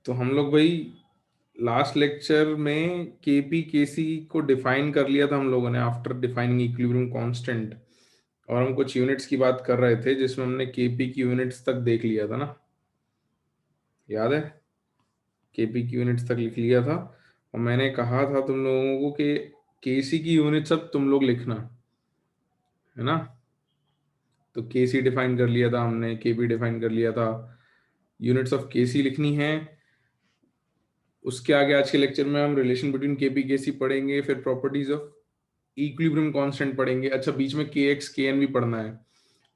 तो हम लोग भाई लास्ट लेक्चर में केपी केसी को डिफाइन कर लिया था हम लोगों ने आफ्टर डिफाइनिंग इक्विलिब्रियम कांस्टेंट। और हम कुछ यूनिट्स की बात कर रहे थे जिसमें हमने केपी की यूनिट्स तक देख लिया था ना, याद है? केपी की यूनिट्स तक लिख लिया था और मैंने कहा था तुम लोगों को कि केसी की यूनिट्स अब तुम लोग लिखना, है ना? तो केसी डिफाइन कर लिया था हमने, केपी डिफाइन कर लिया था, यूनिट्स ऑफ केसी लिखनी है। उसके आगे आज के लेक्चर में हम रिलेशन बिटवीन केपी केसी पढ़ेंगे, फिर प्रॉपर्टीज ऑफ इक्विलिब्रियम कांस्टेंट पढ़ेंगे। अच्छा, बीच में के एक्स के एन भी पढ़ना है,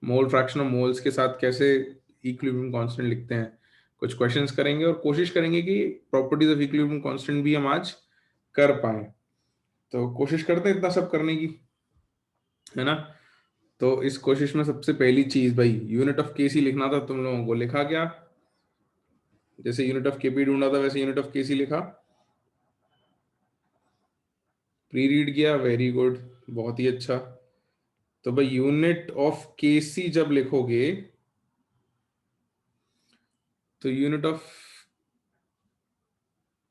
मोल फ्रैक्शन ऑफ मोल्स के साथ कैसे इक्विलिब्रियम कांस्टेंट लिखते हैं। कुछ क्वेश्चंस करेंगे और कोशिश करेंगे कि प्रॉपर्टीज ऑफ इक्विलिब्रियम कांस्टेंट भी हम आज कर पाए। तो कोशिश करते हैं इतना सब करने की, है ना? तो इस कोशिश में सबसे पहली चीज भाई यूनिट ऑफ केसी लिखना था तुम लोगों को। लिखा क्या? जैसे यूनिट ऑफ केपी ढूंढा था वैसे यूनिट ऑफ केसी लिखा? प्री रीड किया? वेरी गुड, बहुत ही अच्छा। तो भाई यूनिट ऑफ केसी जब लिखोगे तो यूनिट ऑफ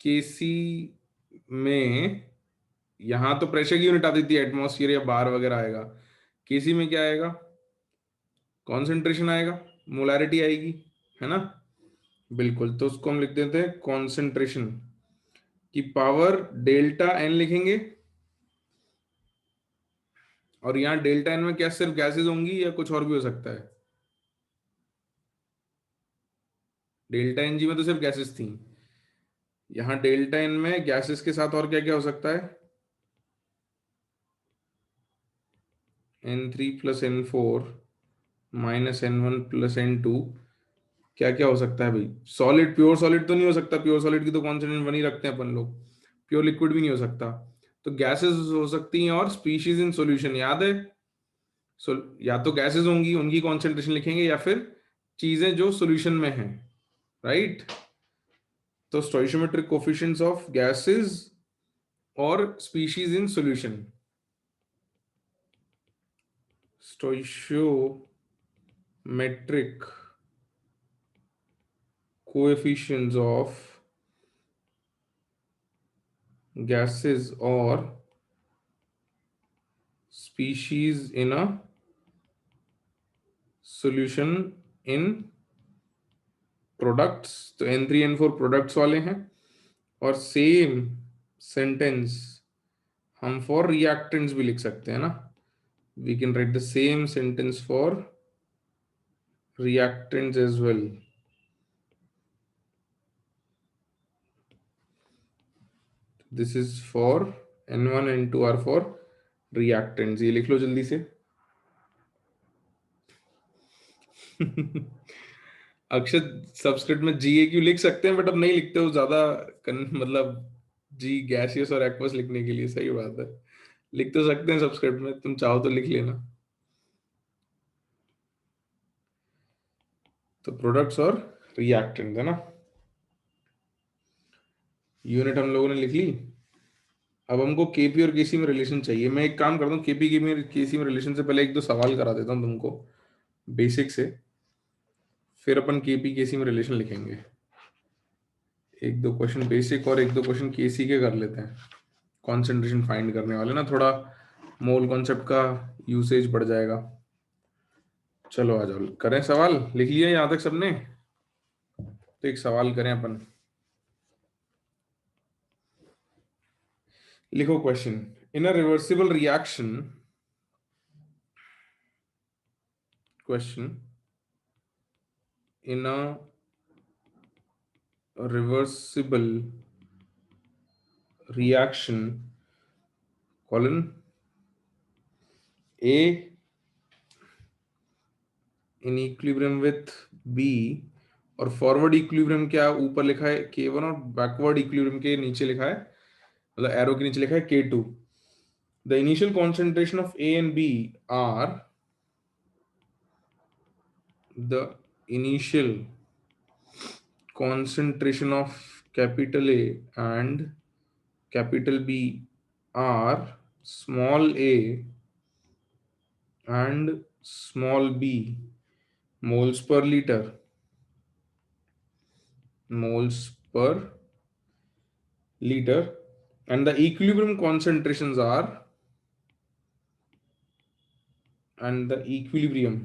केसी में यहां तो प्रेशर की यूनिट आती थी, एटमॉस्फेयर या बार वगैरह आएगा। केसी में क्या आएगा? कॉन्सेंट्रेशन आएगा, मोलारिटी आएगी, है ना? बिल्कुल, तो उसको हम लिख देते हैं कॉन्सेंट्रेशन की पावर डेल्टा एन लिखेंगे। और यहाँ डेल्टा एन में क्या सिर्फ गैसेस होंगी या कुछ और भी हो सकता है? डेल्टा एन जी में तो सिर्फ गैसेस थी, यहाँ डेल्टा एन में गैसेस के साथ और क्या क्या हो सकता है? N3 plus N4 minus N1 plus N2। क्या क्या हो सकता है भाई? सॉलिड, प्योर सॉलिड तो नहीं हो सकता, प्योर सॉलिड की तो कॉन्सेंट्रेशन बनी रखते हैं अपन लोग। प्योर लिक्विड भी नहीं हो सकता। तो गैसेस हो सकती हैं और स्पीशीज इन सॉल्यूशन, याद है? या तो गैसेस होंगी उनकी कॉन्सेंट्रेशन लिखेंगे या फिर चीजें जो सॉल्यूशन में हैं, राइट? तो स्टोइशियोमेट्रिक कोफिशिएंट्स ऑफ गैसेस और species in solution. स्टोइशियोमेट्रिक coefficients of gases or species in a solution in products। तो N3 N4 प्रोडक्ट्स वाले हैं और सेम सेंटेंस हम फॉर रिएक्टेंट्स भी लिख सकते हैं ना। We can write the same sentence for reactants as well। This is for N1 N2 are for reactants। ये लिख लो जल्दी से। अक्षर सबस्क्रिप्ट में जी ए क्यू लिख सकते हैं बट अब नहीं लिखते हो ज्यादा मतलब जी गैसियस और एक्वस लिखने के लिए। सही बात है, लिख तो सकते हैं सबस्क्रिप्ट में, तुम चाहो तो लिख लेना। तो प्रोडक्ट्स और रिएक्टेंट्स, है ना? यूनिट हम लोगों ने लिख ली। अब हमको केपी और केसी में रिलेशन चाहिए। मैं एक काम करता हूँ, केपी की में केसी में रिलेशन से पहले एक दो सवाल करा देता हूँ तुमको बेसिक से, फिर अपन केपी केसी में रिलेशन लिखेंगे। एक दो क्वेश्चन बेसिक और एक दो क्वेश्चन केसी के कर लेते हैं, कॉन्सेंट्रेशन फाइंड करने वाले ना, थोड़ा मोल कॉन्सेप्ट का यूसेज बढ़ जाएगा। चलो आ जाओ, करें सवाल। लिख लिया यहाँ तक सबने? तो एक सवाल करें अपन। लिखो question. In a reversible reaction, question, in a reversible reaction colon A in equilibrium with B, और फॉरवर्ड इक्विलिब्रियम क्या ऊपर लिखा है K1 और बैकवर्ड इक्विलिब्रियम के नीचे लिखा है, मतलब एरो के नीचे लिखा है K2। The initial concentration of A and B are, the initial concentration of capital A and capital B are small a and small b moles per liter, moles per liter, and the equilibrium concentrations are, and the equilibrium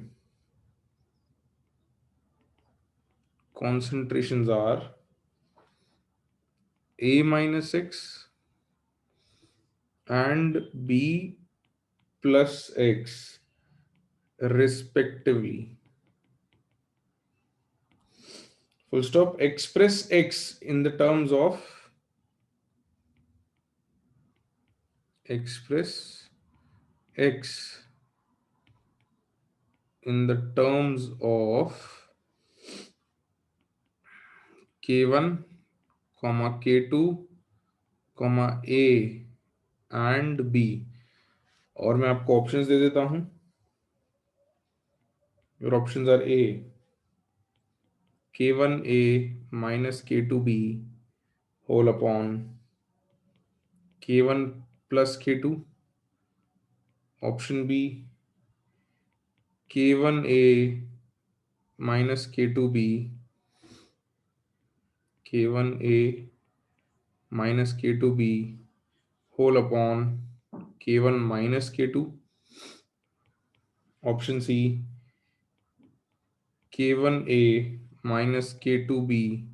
concentrations are A minus X and B plus X respectively. Full stop. Express X in the terms of, express X in the terms of K1, K2, A and B. और मैं आपको options दे देता हूं. Your options are A K1A minus K2B whole upon K1 plus K2. Option B K1A minus K2B, K1A minus K2B whole upon K1 minus K2. Option C K1A minus K2B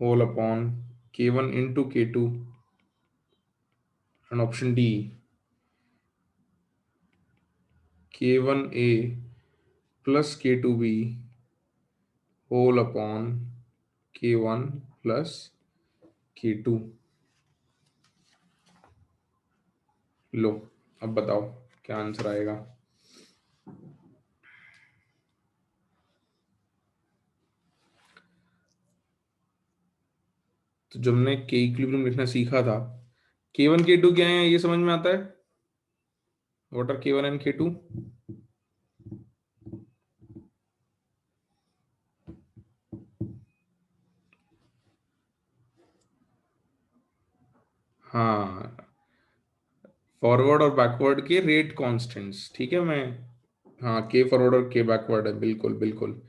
whole upon K1 into K2. And option D K1A plus K2B whole upon K1 plus K2. लो, अब बताओ क्या answer आएगा. तो जब हमने के equilibrium लिखना सीखा था, K1 K2 क्या है ये समझ में आता है. What are K1 and K2? हाँ, फॉरवर्ड और बैकवर्ड के रेट कांस्टेंट्स. ठीक है, मैं, हाँ, के फॉरवर्ड और के बैकवर्ड है. बिल्कुल बिल्कुल,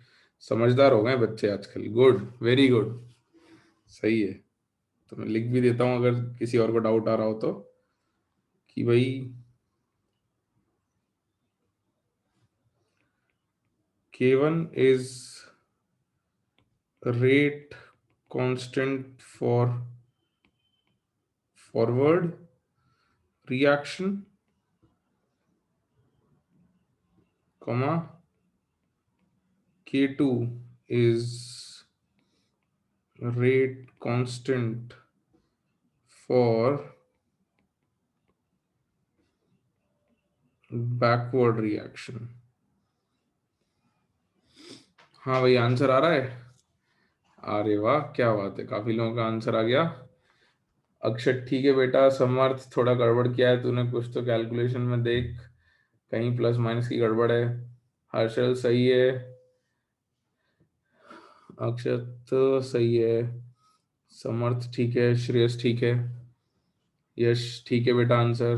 समझदार हो गए बच्चे आजकल. गुड, वेरी गुड, सही है. तो मैं लिख भी देता हूँ अगर किसी और को डाउट आ रहा हो तो, कि भाई K1 is rate constant for forward reaction, comma K2 is rate constant for backward reaction. हाँ भाई, आंसर आ रहा है. अरे वाह, क्या बात है, काफी लोगों का आंसर आ गया. अक्षत ठीक है बेटा. समर्थ थोड़ा गड़बड़ किया है तूने कुछ तो कैलकुलेशन में, देख कहीं प्लस माइनस की गड़बड़ है. हर्षल सही है. अक्षत सही है. समर्थ ठीक है. श्रेयस ठीक है. यश ठीक है बेटा आंसर.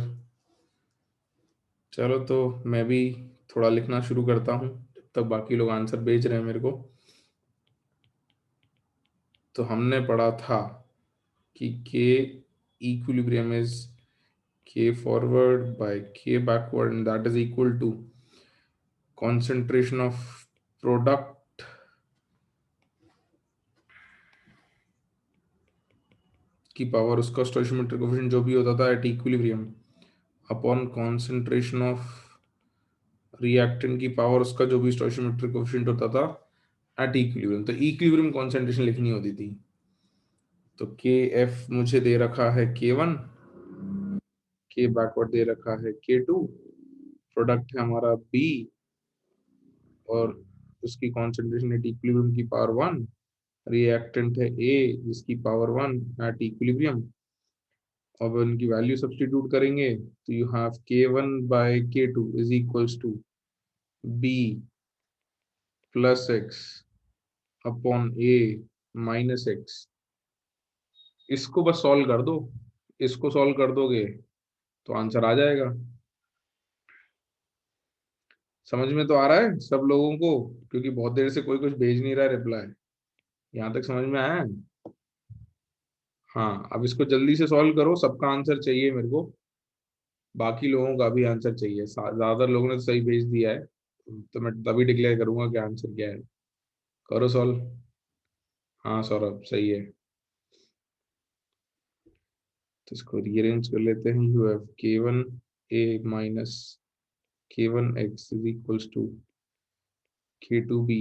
चलो, तो मैं भी थोड़ा लिखना शुरू करता हूँ जब तक बाकी लोग आंसर भेज रहे हैं मेरे को. तो हमने पढ़ा था कि K equilibrium is K forward by K backward and that is equal to concentration of product की पावर, उसका स्टोइचियोमेट्रिक कोएफिशिएंट जो भी होता था at equilibrium, upon concentration of reactant की पावर, उसका जो भी स्टोइचियोमेट्रिक कोएफिशिएंट होता था एट इक्विलिब्रियम. तो इक्विलिब्रियम कॉन्सेंट्रेशन लिखनी होती थी. तो के एफ मुझे दे रखा है K1, के बैकवर्ड दे रखा है K2, प्रोडक्ट है हमारा B, और उसकी कॉन्सेंट्रेशन एट इक्विलिब्रियम की पावर 1, रिएक्टेंट है A जिसकी पावर 1 एट इक्विलिब्रियम. अब इनकी वैल्यू सब्स्टिट्यूट करेंगे तो you have K1 by K2 is equals to B plus X upon A minus X. इसको बस सॉल्व कर दो. इसको सॉल्व कर दोगे तो आंसर आ जाएगा. समझ में तो आ रहा है सब लोगों को? क्योंकि बहुत देर से कोई कुछ भेज नहीं रहा है रिप्लाई. यहाँ तक समझ में आया है? हाँ, अब इसको जल्दी से सॉल्व करो, सबका आंसर चाहिए मेरे को, बाकी लोगों का भी आंसर चाहिए। ज्यादातर लोगों ने तो सही भेज दिया है, तो मैं तभी डिक्लेयर करूंगा कि आंसर क्या है। करो सॉल्व। हाँ सौरभ सही है। तो इसको रीअरेंज कर लेते हैं। You have k1 a minus k1 x is equals to k2 b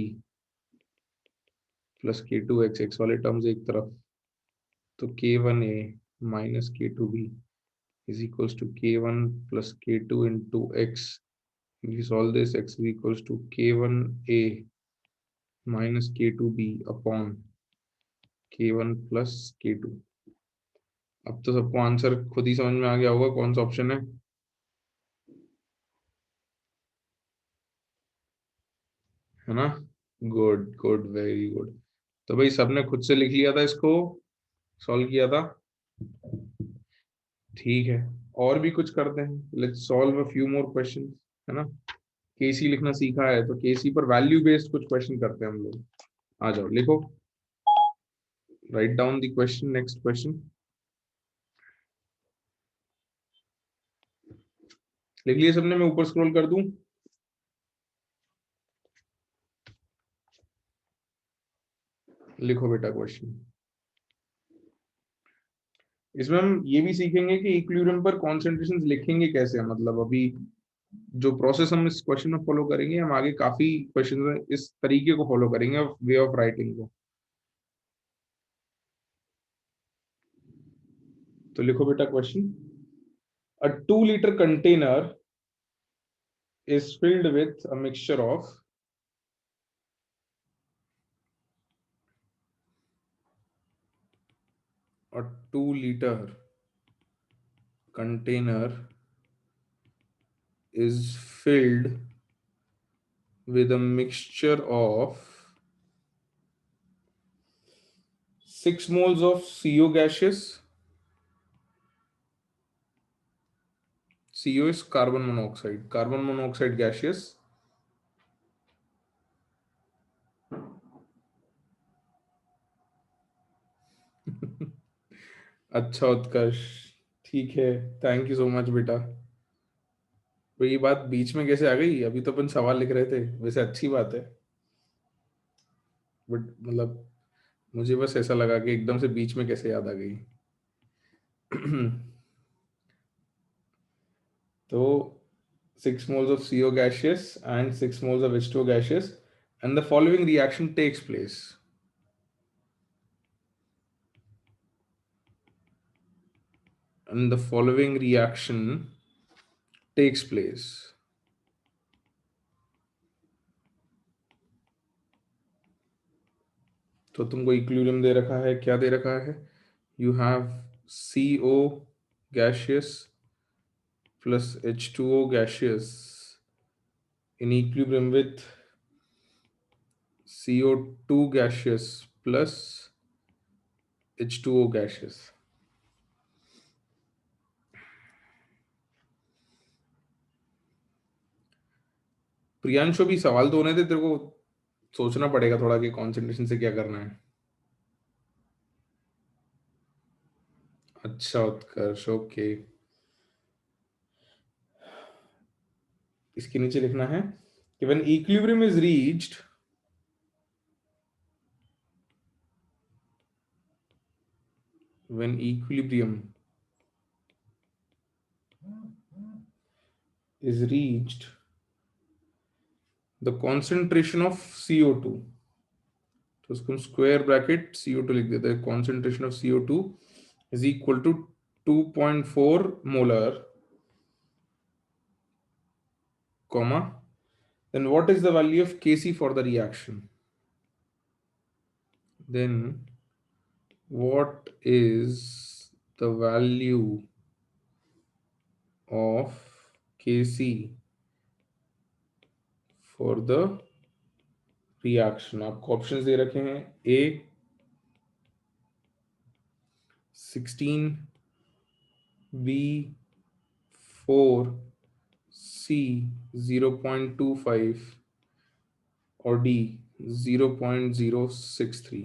plus k2 x, x वाले टर्म्स एक तरफ, तो k1 a minus k2 b is equals to k1 plus k2 into x. If you solve this, x is equals to k1 a minus k2 b upon k1 plus k2। अब तो सबको answer खुद ही समझ में आ गया होगा कौन सा ऑप्शन है ना? Good good, very good. तो भाई सबने खुद से लिख लिया था इसको, सॉल्व किया था। ठीक है, और भी कुछ करते हैं। Let's solve a few more question, है ना? केसी लिखना सीखा है तो केसी पर वैल्यू बेस्ड कुछ क्वेश्चन करते हैं हम लोग। आ जाओ लिखो, write down the question, next question. लिख लिए सबने? मैं ऊपर स्क्रॉल कर दूं? लिखो बेटा क्वेश्चन। इसमें हम ये भी सीखेंगे कि इक्विलिब्रियम पर कॉन्सेंट्रेशन लिखेंगे कैसे, मतलब अभी जो प्रोसेस हम इस क्वेश्चन में फॉलो करेंगे, हम आगे काफी क्वेश्चन में इस तरीके को फॉलो करेंगे, वे ऑफ राइटिंग को। तो लिखो बेटा question. A 2 liter container is filled with a mixture of a 2 liter container is filled with a mixture of 6 moles of CO gaseous. CO is carbon monoxide gaseous, अच्छा उत्कर्ष, ठीक है, thank you so much बेटा। तो ये बात बीच में कैसे आ गई? अभी तो अपन सवाल लिख रहे थे, वैसे अच्छी बात है, बट मतलब मुझे बस ऐसा लगा कि एकदम से बीच में कैसे याद आ गई। तो 6 moles of CO gaseous and 6 moles of H2O gaseous, and the following reaction takes place. And the following reaction takes place. तो तुमको इक्विलिब्रियम दे रखा है, क्या दे रखा है? You have CO gaseous plus H2O gaseous in equilibrium with CO2 gaseous plus H2O gaseous। Priyanshu भी सवाल तो होने दे, तेरे को सोचना पड़ेगा थोड़ा कि कॉन्सेंट्रेशन से क्या करना है। अच्छा उत्कर्ष, ओके। इसके नीचे लिखना है कि when equilibrium is reached, when equilibrium is reached, the concentration of CO2, तो उसको हम स्क्वायर ब्रैकेट CO2 लिख देते हैं, concentration of CO2 is equal to 2.4 molar, comma, then what is the value of Kc for the reaction? Then what is the value of Kc for the reaction? आपको options दे रखे हैं, ए 16, B 4, सी 0.25 और D 0.063।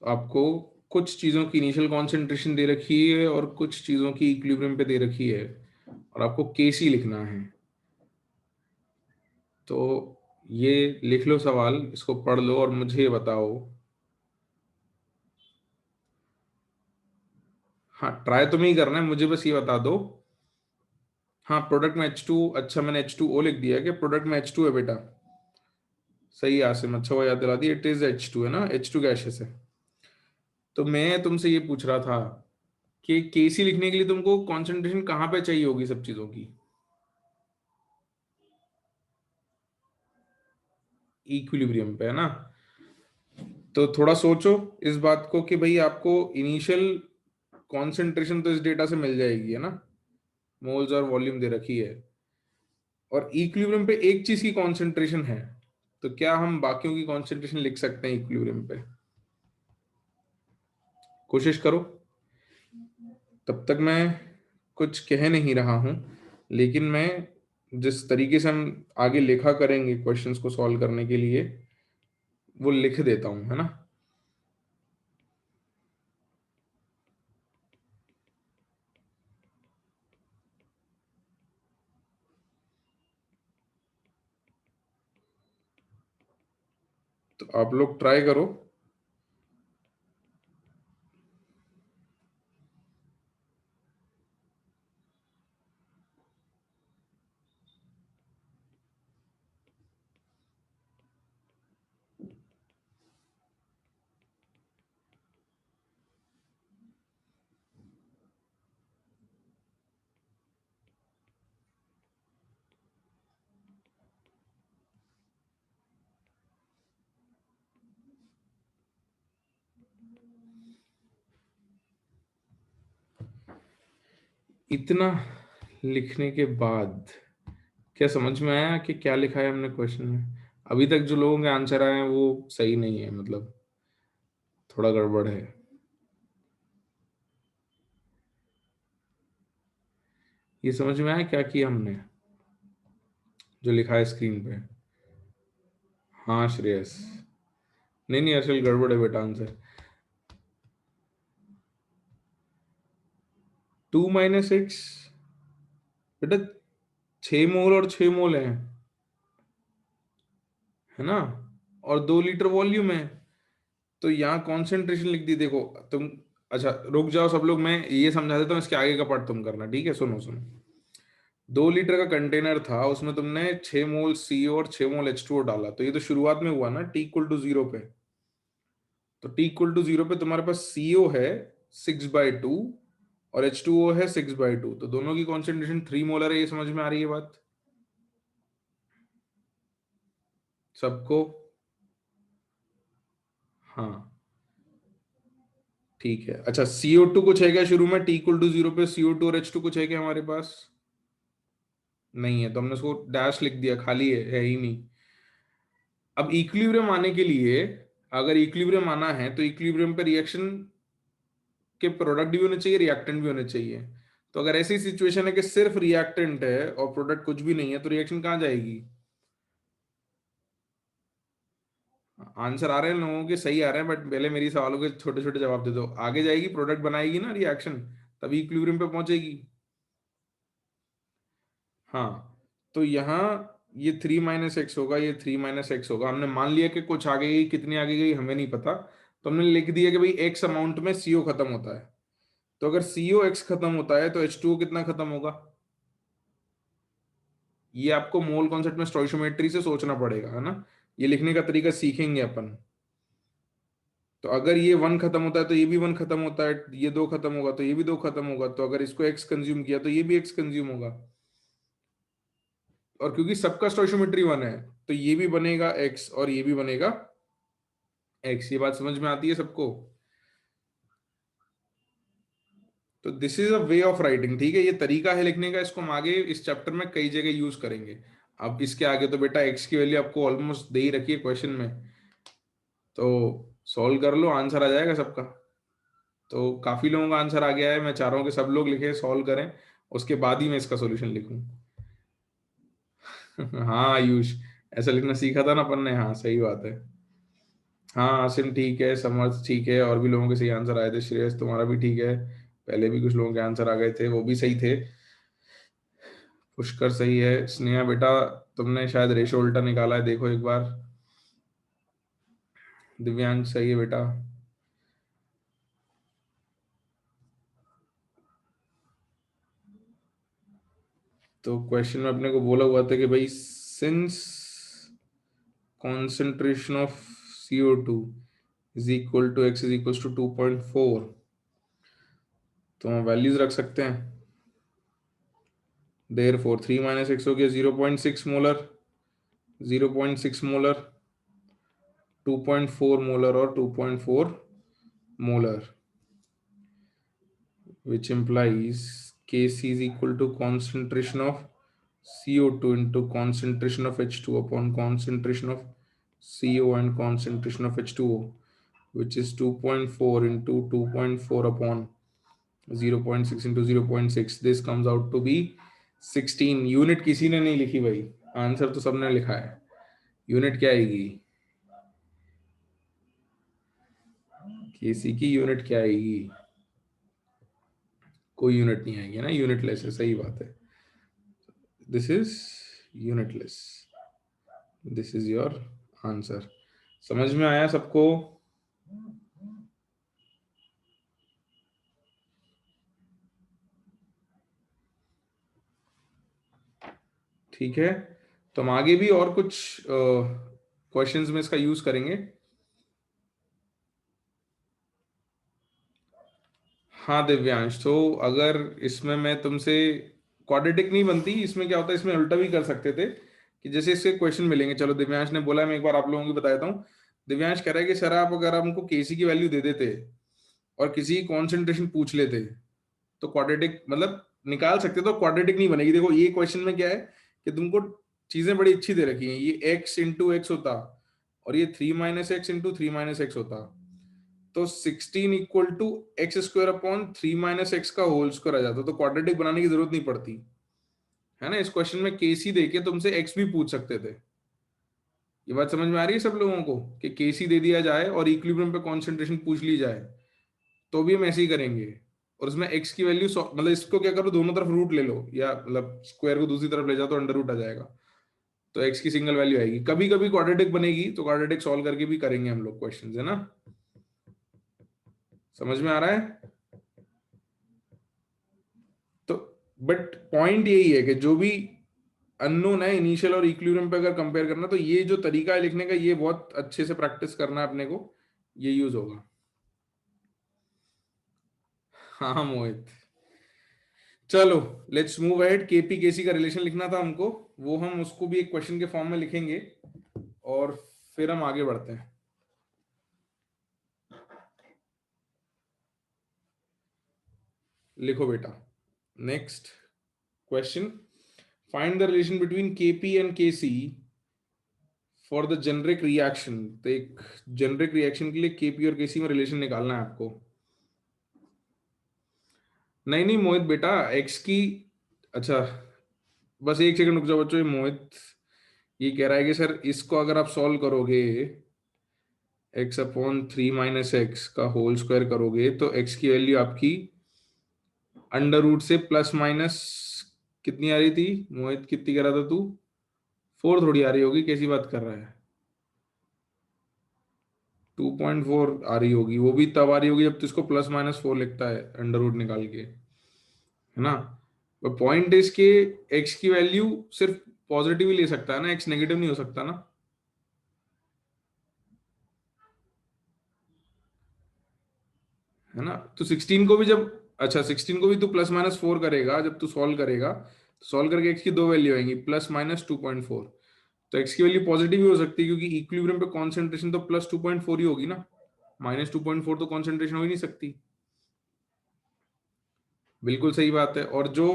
तो आपको कुछ चीज़ों की initial concentration दे रखी है और कुछ चीज़ों की इक्विलिब्रियम पे दे रखी है, और आपको केसी लिखना है। तो ये लिख लो सवाल, इसको पढ़ लो और मुझे बताओ। हाँ, ट्राई तुम्हें ही करना है, मुझे बस ये बता दो। हाँ, प्रोडक्ट में H2, अच्छा मैंने H2O लिख दिया है कि प्रोडक्ट में H2 है बेटा। सही आसिम, अच्छा वो याद दिला दी, इट इज H2 है ना, H2 गैसेस है। तो मैं तुमसे ये पूछ रहा था कि केसी लिखने के लिए तुमको कंसंट्रेशन कहाँ पे चाहिए होगी सब चीजों की? इक्विलिब्रियम पे, है ना? तो थोड़ा सोचो इस बात को कि भाई आपको इनिशियल कंसंट्रेशन तो इस डेटा से मिल जाएगी, है ना? मोल्स और वॉल्यूम दे रखी है, और इक्विलिब्रियम पे एक चीज की कंसंट्रेशन है। तो क्या हम बाकियों की कंसंट्रेशन लिख सकते हैं इक्विलिब्रियम पे? कोशिश करो। तब तक मैं कुछ कह नहीं रहा हूं, लेकिन मैं जिस तरीके से हम आगे लिखा करेंगे क्वेश्चंस को सॉल्व करने के लिए, वो लिख देता हूं, है ना? तो आप लोग ट्राई करो। इतना लिखने के बाद क्या समझ में आया कि क्या लिखा है हमने क्वेश्चन में? अभी तक जो लोगों के आंसर आए हैं वो सही नहीं है, मतलब थोड़ा गड़बड़ है। ये समझ में आया क्या किया हमने, जो लिखा है स्क्रीन पे? हाँ श्रेयस, नहीं नहीं, असल गड़बड़ है बेटा आंसर। 2 - 6 बेटा, 6 मोल और 6 मोल है ना? और 2 लीटर वॉल्यूम है। तो यहाँ कॉन्सेंट्रेशन लिख दी देखो तुम। अच्छा रुक जाओ सब लोग, मैं ये समझा देता हूँ, इसके आगे का पार्ट तुम करना, ठीक है? सुनो सुनो। 2 लीटर का कंटेनर था, उसमें तुमने 6 मोल CO और 6 मोल H2O डाला, तो ये तो शुरुआत में हुआ ना T=0 पे। तो T=0 पे तुम्हारे पास CO है 6/2 और H2O है 6/2, तो दोनों की कॉन्सेंट्रेशन 3 मोलर है। ये समझ में आ रही है बात सबको? हाँ ठीक है। अच्छा CO2 कुछ है क्या शुरू में? T=0 पे CO2 और H2 कुछ है क्या हमारे पास? नहीं है, तो हमने उसको डैश लिख दिया, खाली है ही नहीं। अब इक्विलिब्रियम आने के लिए, अगर इक्विलिब्रियम आना है तो इक्विलिब्रियम पे रिएक्शन के प्रोडक्ट भी होने चाहिए, रिएक्टेंट भी होने चाहिए। तो अगर ऐसी सिचुएशन है कि सिर्फ रिएक्टेंट है और प्रोडक्ट कुछ भी नहीं है, तो रिएक्शन कहाँ जाएगी? आंसर आ रहे हैं लोगों के, सही आ रहे हैं, बट पहले मेरी सवालों के छोटे छोटे जवाब दे दो। आगे जाएगी, प्रोडक्ट बनाएगी ना रिएक्शन, तभी इक्विलिब्रियम पे पहुंचेगी। हाँ, तो यहाँ ये 3 - x होगा, ये 3 - x होगा। हमने मान लिया कि कुछ आगे गई, कितनी आगे गई हमें नहीं पता, तो हमने लिख दिया कि भाई एक्स अमाउंट में CO खत्म होता है। तो अगर CO x खत्म होता है तो H2O कितना खत्म होगा? ये आपको मोल कॉन्सेप्ट में स्टोइशियोमेट्री से सोचना पड़ेगा, है ना? ये लिखने का तरीका सीखेंगे अपन। तो अगर ये 1 खत्म होता है तो ये भी 1 खत्म होता है, ये 2 खत्म होगा तो ये भी 2 खत्म होगा, तो अगर इसको x कंज्यूम किया तो ये भी x कंज्यूम होगा। और क्योंकि सबका स्टोइशियोमेट्री 1 है, तो ये भी बनेगा x और ये भी बनेगा x। ये बात समझ में आती है सबको? तो this is a way of writing, ठीक है? ये तरीका है लिखने का, इसको हम आगे इस चैप्टर में कई जगह यूज करेंगे। अब इसके आगे तो बेटा x की वैल्यू आपको ऑलमोस्ट दे ही रखी है क्वेश्चन में, तो सॉल्व कर लो, आंसर आ जाएगा सबका। तो काफी लोगों का आंसर आ गया है, मैं चाह रहा हूँ कि सब लोग लिखे, सॉल्व करें, उसके बाद ही मैं इसका सॉल्यूशन लिखूं। हाँ आयुष, ऐसा लिखना सीखा था ना अपन ने, हाँ सही बात है। हाँ आसिम ठीक है, समर्थ ठीक है, और भी लोगों के सही आंसर आए थे। श्रेयस तुम्हारा भी ठीक है, पहले भी कुछ लोगों के आंसर आ गए थे, वो भी सही थे। पुष्कर सही है। स्नेहा बेटा तुमने शायद रेशो उल्टा निकाला है, देखो एक बार। दिव्यांश सही है बेटा। तो क्वेश्चन में अपने को बोला हुआ था कि भाई since concentration of CO2 is equal to x is equals to 2.4, तो हम वैल्यूज रख सकते हैं। देयरफॉर 3 माइनस एक्स हो गया 0.6 मोलर, 0.6 मोलर, 2.4 मोलर और 2.4 molar, which implies Kc is equal to concentration of CO2 into concentration of H2 upon concentration of CO and concentration of H2O, which is 2.4 into 2.4 upon 0.6 into 0.6. This comes out to be 16। Unit किसी ने नहीं लिखी भाई, answer तो सबने लिखा है। Unit क्या आएगी? केसी की यूनिट क्या आएगी? कोई यूनिट नहीं आएगी ना, यूनिटलेस है, सही बात है। This is unitless, this is your answer. समझ में आया सबको? ठीक है, तो हम आगे भी और कुछ क्वेश्चंस में इसका यूज करेंगे। हाँ दिव्यांश, तो अगर इसमें मैं तुमसे क्वाड्रेटिक नहीं बनती, इसमें क्या होता है, इसमें उल्टा भी कर सकते थे कि जैसे इसके क्वेश्चन मिलेंगे। चलो दिव्यांश ने बोला, मैं एक बार आप लोगों को बता देता हूँ। दिव्यांश कह रहा है कि सर आप अगर हमको केसी की वैल्यू दे देते और किसी कॉन्सेंट्रेशन पूछ लेते तो क्वाड्रेटिक मतलब निकाल सकते, तो क्वाड्रेटिक नहीं बनेगी। देखो ये क्वेश्चन में क्या है कि तुमको चीजें बड़ी अच्छी दे रखी हैं, ये एक्स इंटू एक्स होता और ये 3 minus x into 3 minus x होता, तो 16 equal to x square upon 3 minus x का होल स्क्वायर आ जाता, तो क्वाड्रेटिक बनाने की जरूरत नहीं पड़ती है ना। इस क्वेश्चन में केसी देके तुमसे एक्स भी पूछ सकते थे। ये बात समझ में आ रही है सब लोगों को कि केसी दे दिया जाए और इक्विलिब्रियम पे कॉन्सेंट्रेशन पूछ ली जाए, तो भी हम ऐसे ही करेंगे। और उसमें एक्स की वैल्यू मतलब इसको क्या करो, दोनों तरफ रूट ले लो, या मतलब स्क्वायर को दूसरी तरफ ले जाओ तो अंडर रूट आ जाएगा, तो एक्स की सिंगल वैल्यू आएगी। कभी कभी क्वाड्रेटिक बनेगी तो क्वाड्रेटिक सॉल्व करके भी करेंगे हम लोग क्वेश्चंस, है ना। समझ में आ रहा है? तो बट पॉइंट यही है कि जो भी अननोन है इनिशियल और इक्विलिब्रियम पे अगर कंपेयर करना, तो ये जो तरीका है लिखने का, ये बहुत अच्छे से प्रैक्टिस करना है अपने को, ये यूज होगा। हाँ मोहित, चलो लेट्स मूव अहेड। केपी केसी का रिलेशन लिखना था हमको, वो हम उसको भी एक क्वेश्चन के फॉर्म में लिखेंगे और फिर हम आगे बढ़ते हैं। लिखो बेटा, next question, find the relation between KP and Kc for the generic reaction. तो एक जेनरिक रिएक्शन के लिए केपी और केसी में रिलेशन निकालना है आपको। नहीं नहीं मोहित बेटा, एक्स की, अच्छा बस एक सेकंड रुक जाओ बच्चों। ये मोहित ये कह रहा है कि सर इसको अगर आप सॉल्व करोगे, एक्स अपॉन 3 माइनस एक्स का होल स्क्वायर करोगे, तो एक्स की वैल्यू आपकी अंडर रूट से प्लस माइनस कितनी आ रही थी मोहित, कितनी कह रहा था तू? 4 थोड़ी आ रही होगी, कैसी बात कर रहा है? 2.4 आ रही होगी, वो भी तब आ रही होगी जब तो इसको प्लस माइनस 4 लिखता है अंडर रूट निकाल के, है ना। पॉइंट इज के एक्स की वैल्यू सिर्फ पॉजिटिव ही ले सकता है ना, एक्स नेगेटिव नहीं हो सकता ना, है ना। तो 16 को भी जब, अच्छा 16 को भी तू प्लस माइनस 4 करेगा जब तू सॉल्व करेगा, तो सॉल्व करके एक्स की दो वैल्यू आएंगी, प्लस माइनस 2.4। तो एक्स की वैल्यू पॉजिटिव ही हो सकती है, क्योंकि इक्विलिब्रियम पे कॉन्सेंट्रेशन तो प्लस 2.4 ही होगी ना, माइनस 2.4 तो कॉन्सेंट्रेशन हो ही नहीं सकती। बिल्कुल सही बात है। और जो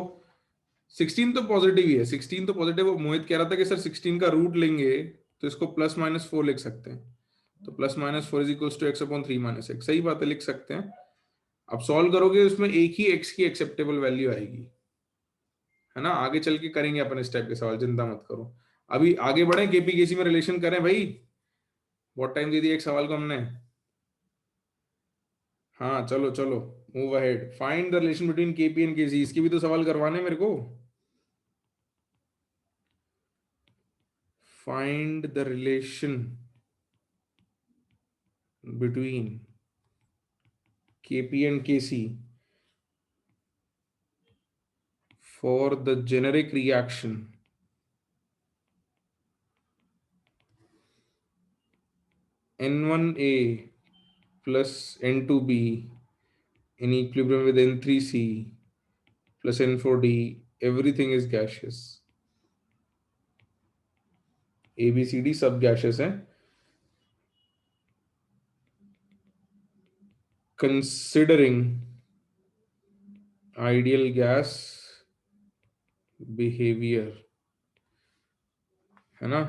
16 तो पॉजिटिव ही है, 16 तो पॉजिटिव। मोहित कह रहा था कि सर 16 का रूट लेंगे तो इसको प्लस माइनस 4 लिख सकते हैं, तो plus minus 4 is equals to x upon 3 minus x, सही बात है, लिख सकते हैं। अब सॉल्व करोगे उसमें एक ही एक्स की एक्सेप्टेबल वैल्यू आएगी, है ना। आगे चल के करेंगे अपन इस टाइप के सवाल, चिंता मत करो। अभी आगे बढ़े, केपी केसी में रिलेशन करें भाई। बहुत टाइम दे दिया एक सवाल को हमने। हाँ चलो चलो, move ahead. Find the relation between KP and KC, इसके भी तो सवाल करवाने हैं मेरे को। Find the relation between KP and KC for the generic reaction N1A plus N2B in equilibrium with N3C plus N4D, everything is gaseous. A, B, C, D सब gaseous हैं. Considering ideal gas behavior, है ना?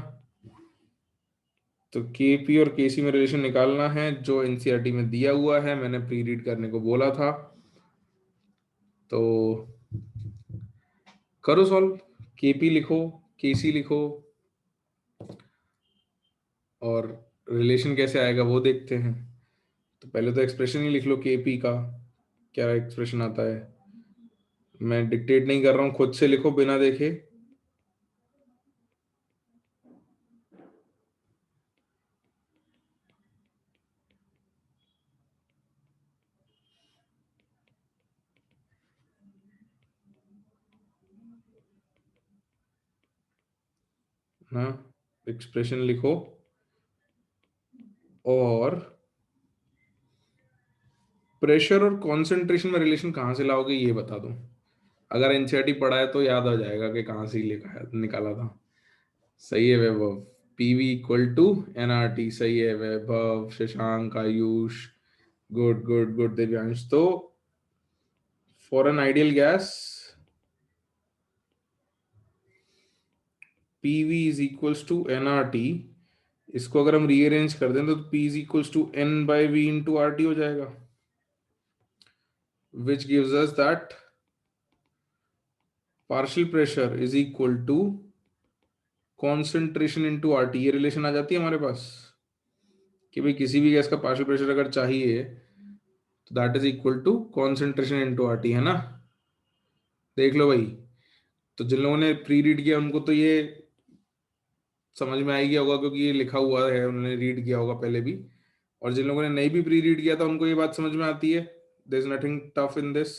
तो KP और केसी में relation निकालना है जो एनसीईआरटी में दिया हुआ है, मैंने प्री रीड करने को बोला था। तो करो सॉल्व, केपी लिखो, केसी लिखो, और रिलेशन कैसे आएगा वो देखते हैं। तो पहले तो एक्सप्रेशन ही लिख लो केपी का, क्या एक्सप्रेशन आता है। मैं डिक्टेट नहीं कर रहा हूं, खुद से लिखो बिना देखे। हाँ, एक्सप्रेशन लिखो और प्रेशर और कंसंट्रेशन में रिलेशन कहाँ से लाओगे ये बता दो। अगर एनसीईआरटी पढ़ा है तो याद आ जाएगा कि कहाँ से लिखा है, निकाला था। सही है Vaibhav, PV equal to NRT. सही है Vaibhav, Shashank, Ayush, good good good. Divyansh, तो for an ideal gas PV is equals to NRT, इसको अगर हम रीअरेंज कर दें तो P is equals to N by V into R T हो जाएगा, which gives us that partial pressure is equal to concentration into R T. ये relation आ जाती है हमारे पास कि भाई किसी भी गैस का पार्शियल प्रेशर अगर चाहिए तो that is equal to concentration into R T, है ना? देख लो भाई, तो जिन लोगों ने प्री रीड किया उनको तो ये समझ में आ ही गया होगा, क्योंकि ये लिखा हुआ है, उन्होंने रीड किया होगा पहले भी। और जिन लोगों ने नहीं भी प्री रीड किया था उनको ये बात समझ में आती है। There is nothing tough in this.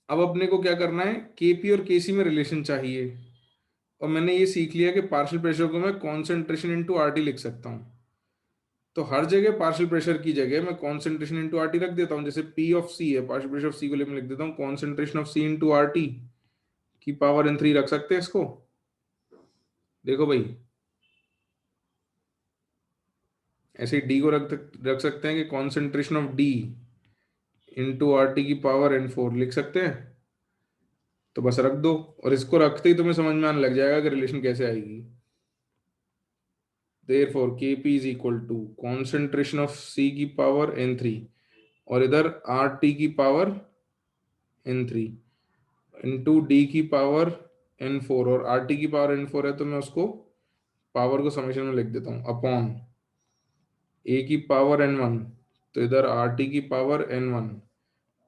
अब अपने को क्या करना है, केपी और केसी में रिलेशन चाहिए, और मैंने ये सीख लिया कि पार्शियल प्रेशर को मैं कॉन्सेंट्रेशन इंटू आर टी लिख सकता हूँ। तो हर जगह पार्शियल प्रेशर की जगह मैं कॉन्सेंट्रेशन इंटू आर टी रख देता हूँ। जैसे पी ऑफ सी है, पार्शियल प्रेशर ऑफ सी को मैं लिख देता हूँ concentration of C into R T की पावर एन थ्री, रख सकते हैं इसको। देखो भाई, ऐसे डी को रख सकते हैं कि concentration of D into R T की पावर एन फोर लिख सकते हैं। तो बस रख दो, और इसको रखते ही तुम्हें समझ में आने लग जाएगा कि रिलेशन कैसे आएगी। Therefore Kp is equal to concentration of C की पावर n3, और इधर RT की पावर n3 इंटू डी की पावर n4, और RT की पावर n4 है तो मैं उसको पावर को समेशन में लिख देता हूँ अपॉन A की पावर n1, तो इधर RT की पावर n1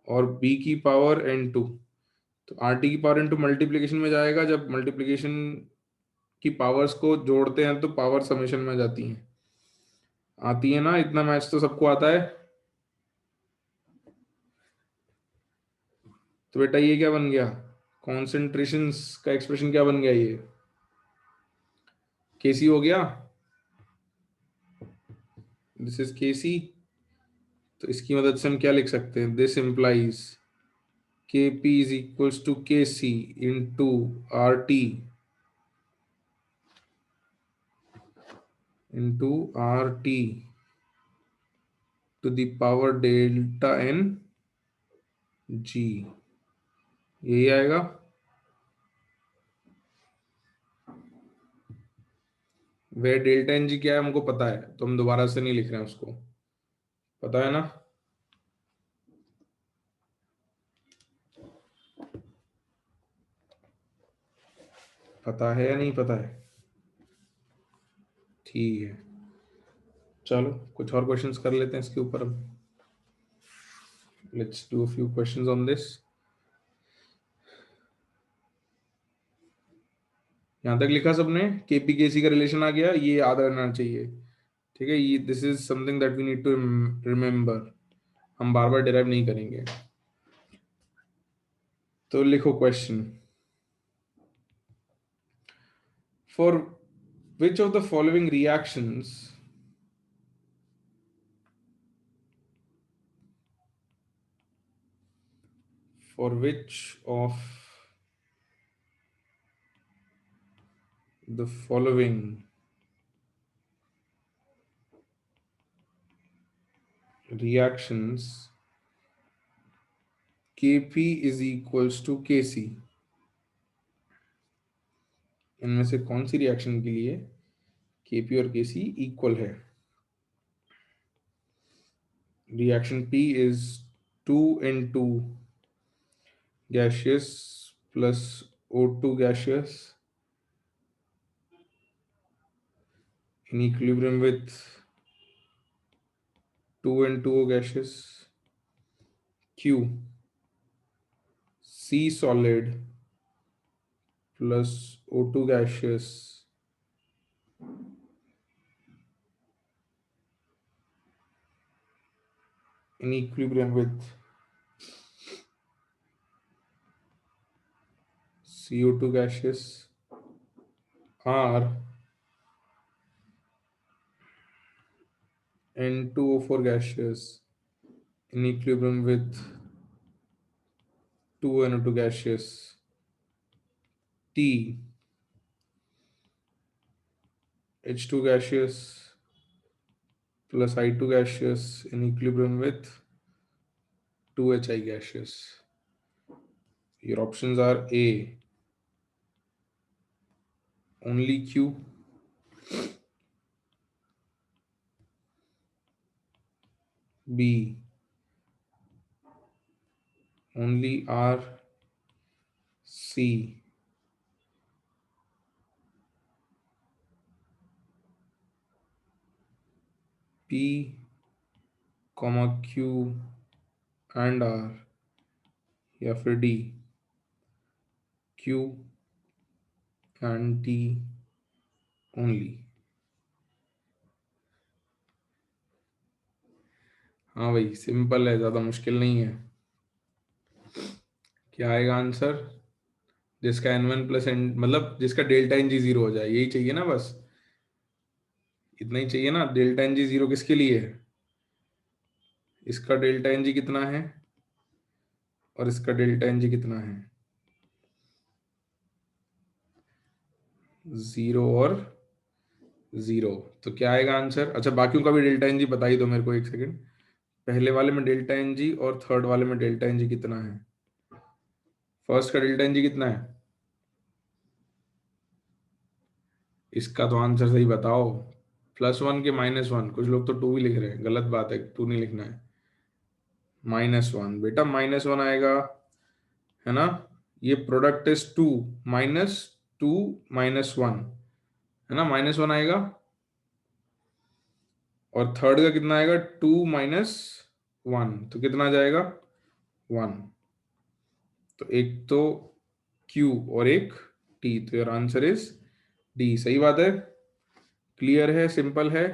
और B की पावर n2। तो RT की पावर n2 मल्टीप्लीकेशन में जाएगा, जब मल्टीप्लीकेशन की पावर्स को जोड़ते हैं तो पावर समेशन में जाती हैं, आती है ना? इतना मैच तो सबको आता है। तो बेटा ये क्या बन गया, कॉन्सेंट्रेशन का एक्सप्रेशन क्या बन गया, ये केसी हो गया। This is KC. तो इसकी मदद से हम क्या लिख सकते हैं, this implies K P is equals to K C into R T into R T to the power delta N G, यही आएगा। वह डेल्टा एन जी क्या है हमको पता है, तो हम दोबारा से नहीं लिख रहे हैं उसको, पता है ना? पता है या नहीं पता है? ठीक है, चलो कुछ और क्वेश्चंस कर लेते हैं इसके ऊपर अब। Let's do a few questions on this. यहाँ तक लिखा सबने? केपीकेसी का रिलेशन आ गया, ये याद रहना चाहिए, ठीक है? ये this is something that we need to remember, हम बार बार डिराइव नहीं करेंगे। तो लिखो question, for which of the following reactions for which of the following reactions Kp is equals to Kc? इनमें से कौन सी रिएक्शन के लिए Kp और Kc इक्वल है? Reaction P is 2N2 gaseous plus O2 gaseous in equilibrium with 2N2O gaseous. Q, C solid plus O2 gaseous in equilibrium with CO2 gaseous are N2O4 gaseous in equilibrium with 2NO2 gaseous. T, H2 gaseous plus I2 gaseous in equilibrium with 2HI gaseous. Your options are A, only Q, B, only R, C, P, Q and R, या फिर D, Q and T only. हाँ भाई, simple है, ज्यादा मुश्किल नहीं है। क्या आएगा आंसर? जिसका N1 प्लस एन, मतलब जिसका डेल्टा एन जी जीरो हो जाए, यही चाहिए ना बस, इतना ही चाहिए ना। डेल्टा एन जी जीरो किसके लिए है? इसका डेल्टा एन जी कितना है और इसका डेल्टा एन जी कितना है? जीरो और जीरो। तो क्या आएगा आंसर? अच्छा, बाकियों का भी डेल्टा एन जी बता ही दो मेरे को, एक सेकंड। पहले वाले में डेल्टा एन जी और थर्ड वाले में डेल्टा एन जी कितना है? फर्स्ट का डेल्टा एन जी कितना है? इसका तो आंसर सही बताओ। +1 के -1, कुछ लोग तो 2 भी लिख रहे हैं, गलत बात है, 2 नहीं लिखना है। -1 बेटा, -1 आएगा, है ना? ये प्रोडक्ट इज 2, -2 -1, है ना? -1 आएगा। और थर्ड का कितना आएगा? 2 -1, तो कितना आ जाएगा? 1। तो एक तो Q और एक T, तो योर आंसर इज D। सही बात है, क्लियर है, सिंपल है,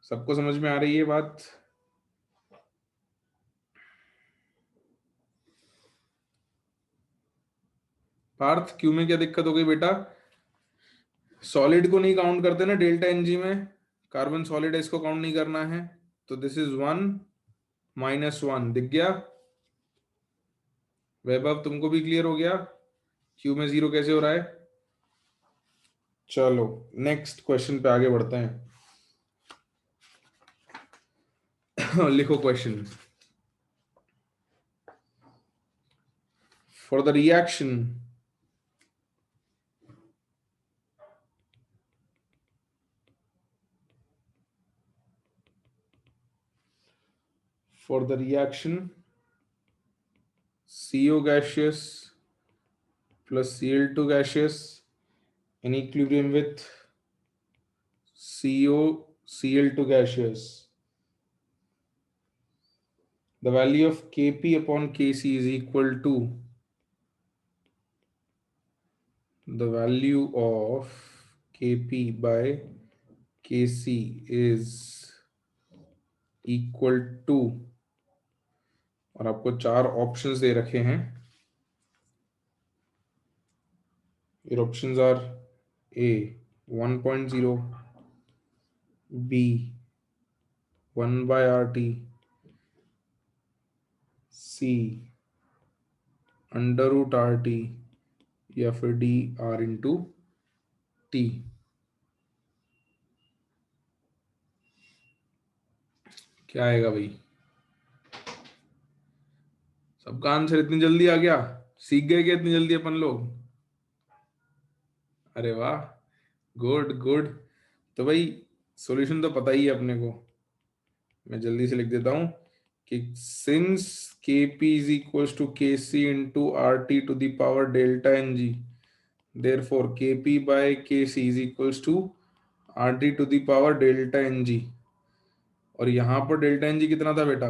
सबको समझ में आ रही है बात? पार्थ, क्यू में क्या दिक्कत हो गई बेटा? सॉलिड को नहीं काउंट करते ना डेल्टा एनजी में, कार्बन सॉलिड है, इसको काउंट नहीं करना है। तो दिस इज 1 -1, दिख गया? वैभव, तुमको भी क्लियर हो गया क्यू में जीरो कैसे हो रहा है? चलो नेक्स्ट क्वेश्चन पे आगे बढ़ते हैं। लिखो question, for the reaction for the reaction CO gaseous plus Cl2 gaseous in equilibrium with COCl2 gaseous, the value of Kp upon Kc is equal to the value of Kp by Kc is equal to, और आपको 4 options दे रखे हैं. Your options are A 1.0, B 1 by RT, C under root RT, या फिर D R into T. क्या आएगा भाई? सबका आंसर इतनी जल्दी आ गया? सीख गए क्या इतनी जल्दी अपन लोग? अरे वाह, गुड गुड. तो भाई सॉल्यूशन तो पता ही है अपने को. मैं जल्दी से लिख देता हूं कि since Kp is equals to Kc into RT to the power delta Ng, therefore Kp by Kc is equals to RT to the power delta Ng. और यहां पर डेल्टा Ng कितना था बेटा?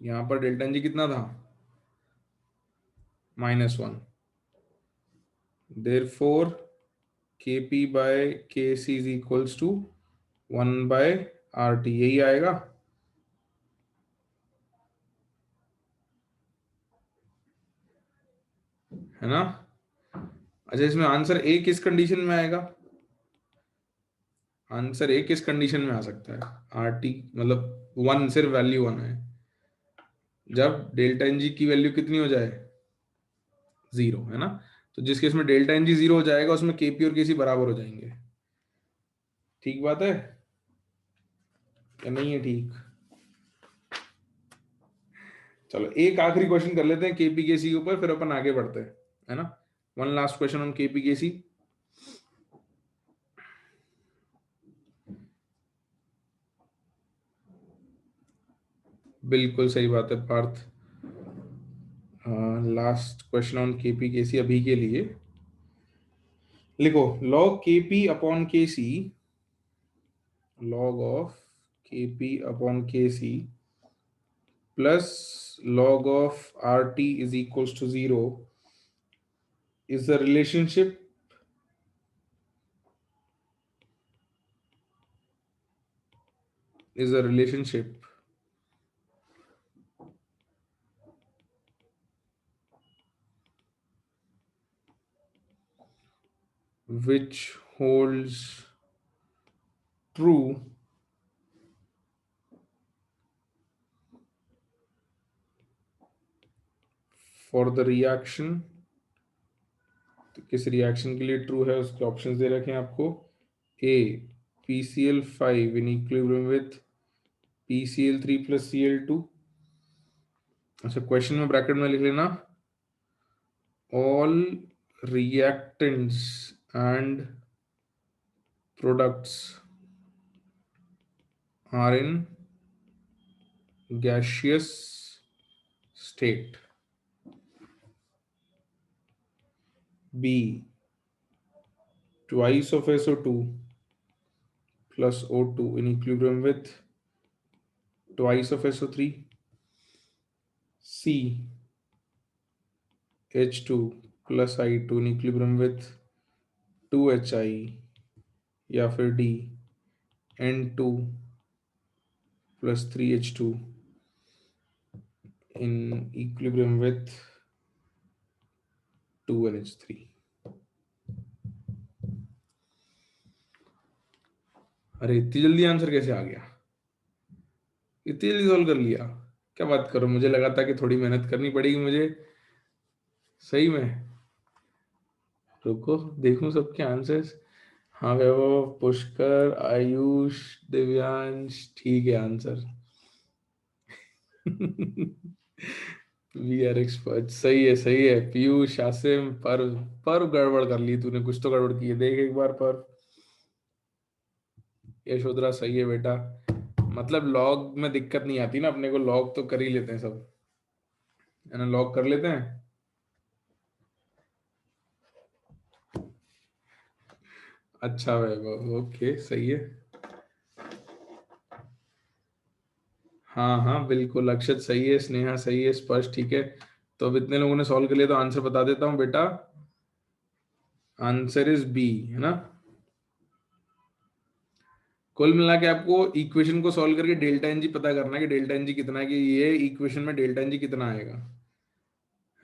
यहां पर डेल्टा Ng कितना था? -1. Therefore Kp by Kc is equals to 1 by RT. यही आएगा. है ना? अच्छा, इसमें आंसर ए किस कंडीशन में आएगा? आंसर ए किस कंडीशन में आ सकता है? RT मतलब 1, सिर्फ वैल्यू 1 है. जब डेल्टा Ng की वैल्यू कितनी हो जाए? 0, है ना? तो जिस केस में डेल्टा Ng 0 हो जाएगा उसमें Kp और Kc बराबर हो जाएंगे. ठीक बात है या नहीं है? ठीक. चलो एक आखिरी क्वेश्चन कर लेते हैं Kp Kc के ऊपर, फिर अपन आगे बढ़ते हैं, है ना? One last question on Kp Kc. बिल्कुल सही बात है Parth. Last question on Kp Kc अभी के लिए लिखो. log Kp upon Kc, log of Kp upon Kc plus log of RT is equals to 0 is a relationship which holds true for the reaction. तो किस रिएक्शन के लिए true है उसके ऑप्शंस दे रखे हैं आपको. ए PCl5 in equilibrium with PCl3 plus Cl2. अच्छा, क्वेश्चन में ब्रैकेट में लिख लेना all reactants and products are in gaseous state. B twice of SO2 plus O2 in equilibrium with twice of SO3. C H2 plus I2 in equilibrium with 2HI, या फिर D N2 plus 3H2 in equilibrium with 2NH3. अरे इतनी जल्दी answer कैसे आ गया? इतनी जल्दी solve कर लिया? क्या बात करो, मुझे लगा था कि थोड़ी मेहनत करनी पड़ेगी मुझे. सही में? रुको देखूं सबके आंसर्स. हाँ वैभव, पुष्कर, आयुष, दिव्यांश, ठीक है आंसर. We are expert. सही है सही है. पीयूष, आसिम, पर गड़बड़ कर ली तूने, कुछ तो गड़बड़ की है. देख एक बार पर. यशोधरा सही है बेटा. मतलब लॉग में दिक्कत नहीं आती ना अपने को, लॉग तो कर ही लेते हैं सब, है ना? लॉग कर लेते हैं. अच्छा वैभव, ओके सही है। हाँ हाँ बिल्कुल, अक्षत सही है, स्नेहा सही है, स्पर्श ठीक है। तो अब इतने लोगों ने सॉल्व कर लिया, तो आंसर बता देता हूँ बेटा। आंसर इज बी, है ना। कुल मिला के आपको इक्वेशन को सॉल्व करके डेल्टा एन जी पता करना है कि डेल्टा एन जी कितना है, कि ये इक्वेशन में डेल्टा एन जी कितना आएगा,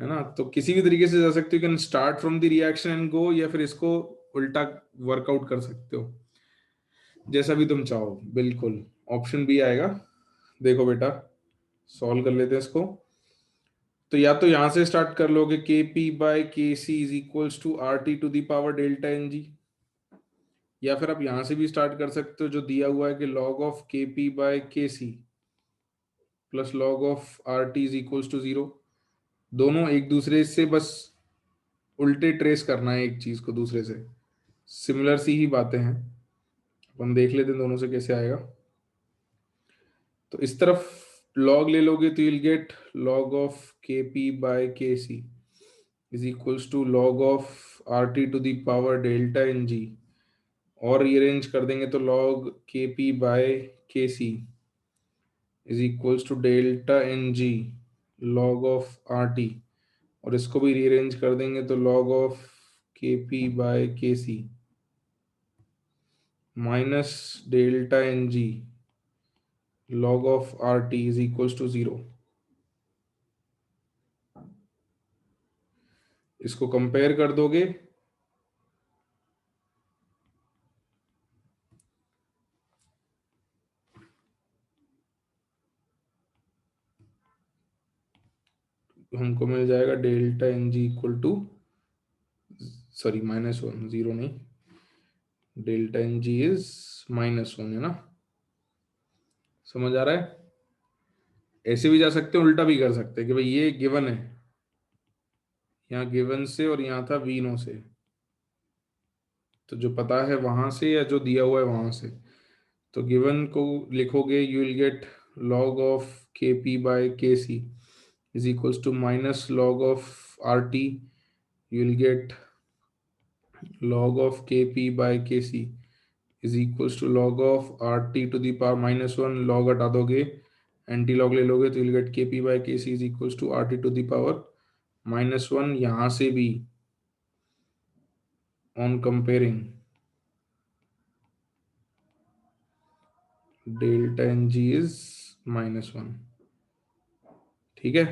है ना। तो किसी भी तरीके से जा सकते हो, can start from the reaction and go, या फिर इसको उल्टा वर्कआउट कर सकते हो, जैसा भी तुम चाहो। बिल्कुल, ऑप्शन बी आएगा। देखो बेटा, सॉल्व कर लेते हैं इसको। तो या तो यहां से स्टार्ट कर लोगे, के P by K C is equals to R T to the power delta N G, या फिर आप यहां से भी स्टार्ट कर सकते हो, जो दिया हुआ है कि log of K P by K C plus log of R T is equals to zero. दोनों एक दूसरे से बस उल्टे ट्रेस करना है एक चीज को दूसरे से, सिमिलर सी ही बातें हैं। अपन देख लेते हैं दोनों से कैसे आएगा। तो इस तरफ लॉग ले लोगे तो you'll get log of K P by K C is equals to log of R T to the power delta N G, और रीअरेंज कर देंगे तो लॉग के P by K C is equals to delta N G log of R T, और इसको भी rearrange कर देंगे तो log of K P by K C minus delta N G log of RT is equals to zero. इसको compare कर दोगे हमको मिल जाएगा delta N G equal to, sorry minus one, zero नहीं, delta N G is minus one, है ना। समझ आ रहा है। ऐसे भी जा सकते हैं, उल्टा भी कर सकते हैं कि भाई ये गिवन है, यहाँ गिवन से और यहाँ था वी नो से, तो जो पता है वहां से या जो दिया हुआ है वहां से। तो गिवन को लिखोगे, you will get log of K P by K C is equals to minus log of R T, you will get log of kp by kc is equals to log of rt to the power minus one, log हटा दोगे, anti log ले लोगे तो you'll get kp by kc is equals to rt to the power minus one. यहां से भी on comparing delta ng is minus one, ठीक है।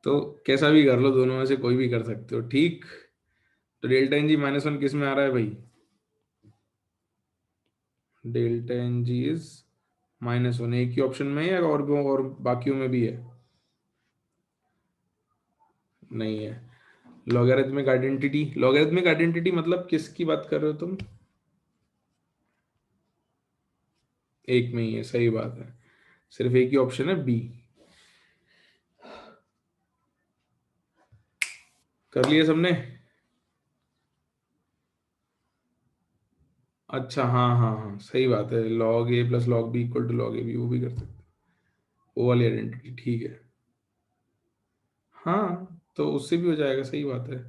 तो कैसा भी कर लो, दोनों में से कोई भी कर सकते हो, ठीक। तो delta N g minus one किस में आ रहा है भाई, delta N G is minus one, एक ही ऑप्शन में है या और बाकियों में भी है, नहीं है। लॉगरिथमिक आइडेंटिटी, लॉगरिथमिक आइडेंटिटी मतलब किसकी बात कर रहे हो तुम, एक में ही है, सही बात है, सिर्फ एक ही ऑप्शन है बी। कर लिए सबने। अच्छा हाँ हाँ हाँ सही बात है, log A plus log B equal to log A B, वो भी कर सकते हैं, वो वाली आइडेंटिटी ठीक है। हाँ तो उससे भी हो जाएगा, सही बात है,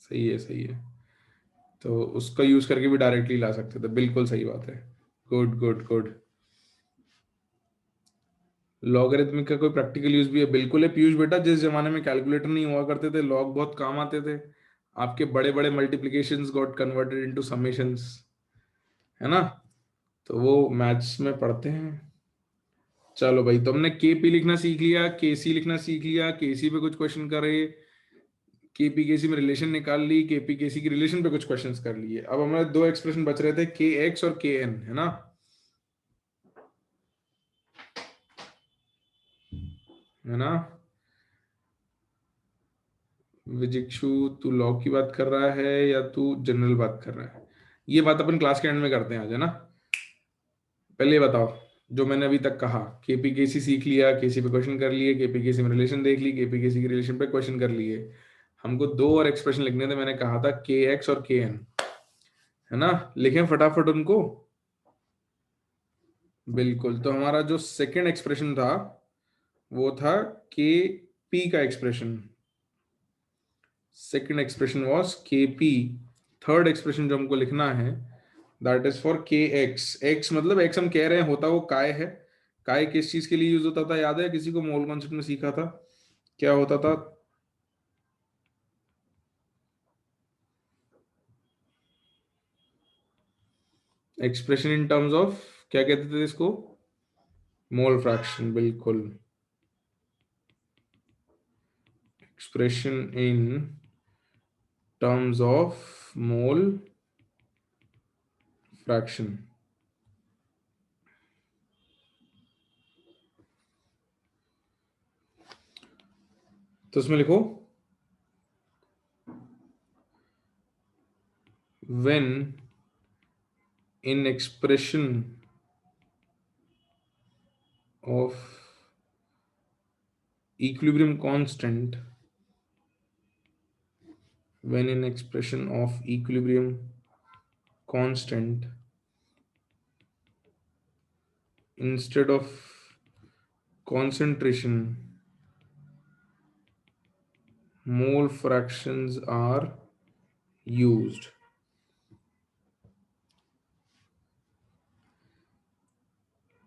सही है सही है। तो उसका यूज करके भी डायरेक्टली ला सकते थे, बिल्कुल सही बात है। Good good good. लॉगरिथमिक का कोई प्रैक्टिकल यूज भी है, बिल्कुल है पीयूष बेटा। जिस जमाने में कैलकुलेटर नहीं हुआ करते थे, लॉग बहुत काम आते थे। आपके बड़े बड़े multiplications got converted into summations, है ना। तो वो मैथ्स में पढ़ते हैं। चलो भाई, तुमने के पी लिखना सीख लिया, के सी लिखना सीख लिया, के सी पे कुछ क्वेश्चन करे, के पी के सी में रिलेशन निकाल ली, के पी के सी की रिलेशन पे कुछ क्वेश्चंस कर लिए। अब हमारे दो एक्सप्रेशन बच रहे थे, के एक्स और के एन, है ना। है ना। विजिक्षु, तू लॉग की बात कर रहा है या तू जनरल बात कर रहा है, ये बात अपन क्लास के एंड में करते हैं आज, है ना। पहले ये बताओ, जो मैंने अभी तक कहा, केपीकेसी सीख लिया, केसी पे क्वेश्चन कर लिए, केपीकेसी में रिलेशन देख ली, केपीकेसी की रिलेशन पे क्वेश्चन कर लिए। हमको दो और एक्सप्रेशन लिखने थे, मैंने कहा था के एक्स और के एन, है ना। लिखें फटाफट उनको। बिल्कुल, तो हमारा जो सेकंड एक्सप्रेशन था वो था के पी का एक्सप्रेशन, सेकंड एक्सप्रेशन वाज के पी, थर्ड एक्सप्रेशन जो हमको लिखना है दैट इज फॉर के एक्स। एक्स मतलब एक्स हम कह रहे हैं होता वो काय है। काय किस चीज के लिए यूज होता था, याद है किसी को? मोल कॉन्सेप्ट में सीखा था, क्या होता था? एक्सप्रेशन इन टर्म्स ऑफ, क्या कहते थे इसको? मोल फ्रैक्शन, बिल्कुल। Expression in terms of mole fraction. तो उसमें लिखो when in expression of equilibrium constant, when in expression of equilibrium constant, instead of concentration, mole fractions are used।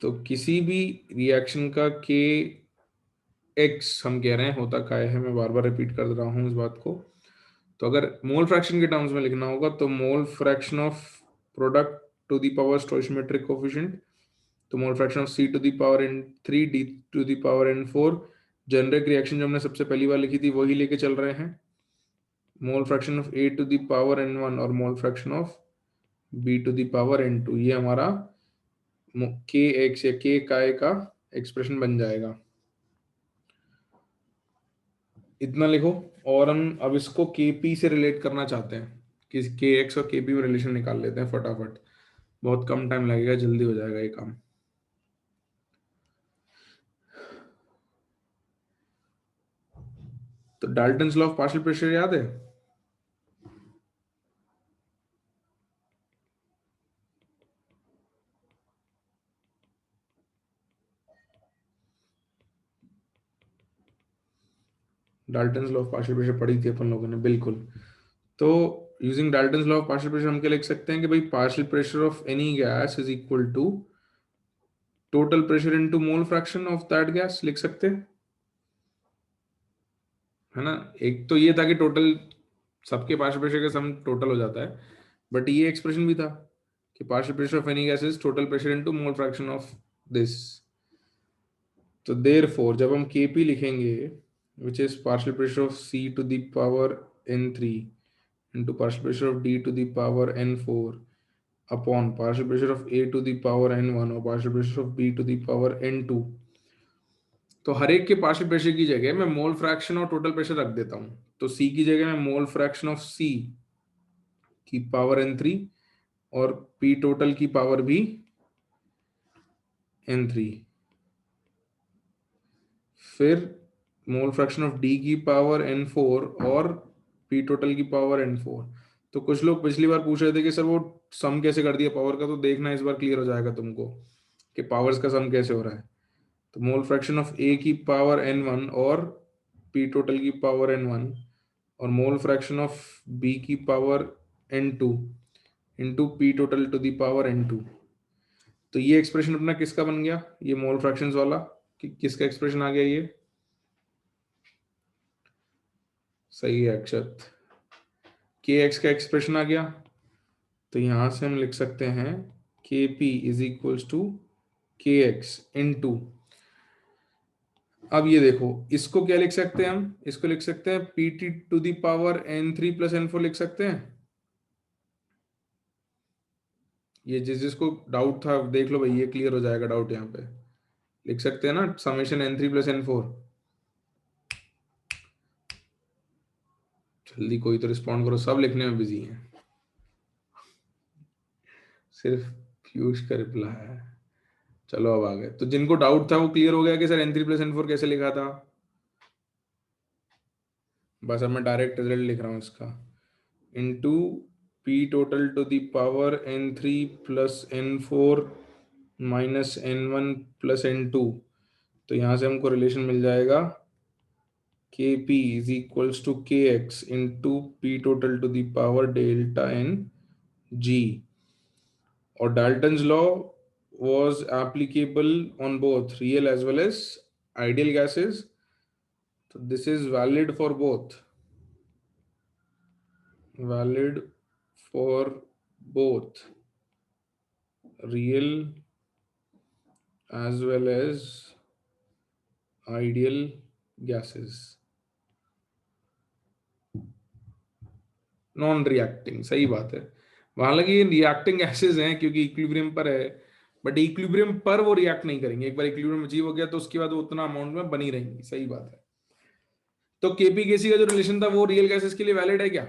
तो किसी भी रिएक्शन का के एक्स हम कह रहे हैं होता क्या है, मैं बार बार रिपीट कर रहा हूं इस बात को। तो अगर मोल फ्रैक्शन के टर्म्स में लिखना होगा तो mole fraction of product to the power stoichiometric coefficient, तो mole fraction of C to the power n 3 D to the power n 4। Generic reaction जो हमने सबसे पहली बार लिखी थी वही लेके चल रहे हैं। Mole fraction of a to the power n1 और mole fraction of b to the power n2, ये हमारा के एक्स या के काय का एक्सप्रेशन बन जाएगा। इतना लिखो। और हम अब इसको के पी से रिलेट करना चाहते हैं कि के एक्स और के पी में रिलेशन निकाल लेते हैं फटाफट, बहुत कम टाइम लगेगा, जल्दी हो जाएगा ये काम। तो Dalton's law of partial pressure याद है? Dalton's law of partial pressure पढ़ी थी अपन लोगों ने, बिल्कुल। तो using Dalton's law of partial pressure हम क्या लिख सकते हैं कि भाई partial pressure of any gas is equal to total pressure into mole fraction of that gas, लिख सकते हैं, है ना? एक तो ये था कि टोटल सबके पार्शियल प्रेशर का सम टोटल हो जाता है, बट ये एक्सप्रेशन भी था कि partial pressure of any gas is total pressure into mole fraction of this. तो देयरफॉर जब हम Kp लिखेंगे which is partial pressure of C to the power n3 into partial pressure of D to the power n4 upon partial pressure of A to the power n1 और partial pressure of B to the power n2, तो हर एक के partial pressure की जगह मैं mole fraction और total pressure रख देता हूं। तो C की जगह मैं मोल फ्रैक्शन ऑफ C की पावर n3 और P टोटल की पावर भी n3, फिर मोल फ्रैक्शन ऑफ डी की पावर n4 और पी टोटल की पावर n4। तो कुछ लोग पिछली बार पूछ रहे थे कि सर वो सम कैसे कर दिया पावर का, तो देखना इस बार क्लियर हो जाएगा तुमको कि पावर्स का सम कैसे हो रहा है। तो मोल फ्रैक्शन ऑफ ए की पावर n1 और पी टोटल की पावर n1 और मोल फ्रैक्शन ऑफ बी की power n2 into P total two the power n2। तो ये एक्सप्रेशन अपना किसका बन गया, ये मोल फ्रैक्शंस वाला किसका एक्सप्रेशन आ गया? ये सही है अक्षत, के एक्स का एक्सप्रेशन आ गया। तो यहां से हम लिख सकते हैं के पी इज इक्वल्स टू के एक्स इन टू, अब ये देखो इसको क्या लिख सकते हैं हम, इसको लिख सकते हैं P T to the power n3 plus n4 लिख सकते हैं। ये जिसको डाउट था देख लो भाई, ये क्लियर हो जाएगा डाउट। यहाँ पे लिख सकते हैं ना समेशन n3 प्लस n4। जल्दी कोई तो रिस्पॉन्ड करो, सब लिखने में बिजी हैं, सिर्फ पीयूष का रिप्लाई है। चलो अब आ गए, तो जिनको डाउट था वो क्लियर हो गया कि सर n3 प्लस n4 कैसे लिखा था। बस अब मैं डायरेक्ट रिजल्ट लिख रहा हूँ इसका, into P total two the power n3 plus n4 minus n1 plus n2। तो यहाँ से हमको रिलेशन मिल जाएगा Kp is equals to Kx into P total to the power delta n G. और Dalton's law was applicable on both real as well as ideal gases. So this is valid for both. Valid for both real as well as ideal gases. Non reacting, सही बात है। हालांकि ये reacting gases हैं क्योंकि equilibrium पर है, but equilibrium पर वो रिएक्ट नहीं करेंगे। एक बार इक्विलिब्रियम अचीव हो गया तो उसके बाद वो उतना अमाउंट में बनी रहेंगी। सही बात है। तो केपी केसी का जो रिलेशन था वो रियल गैसेस के लिए वैलिड है क्या?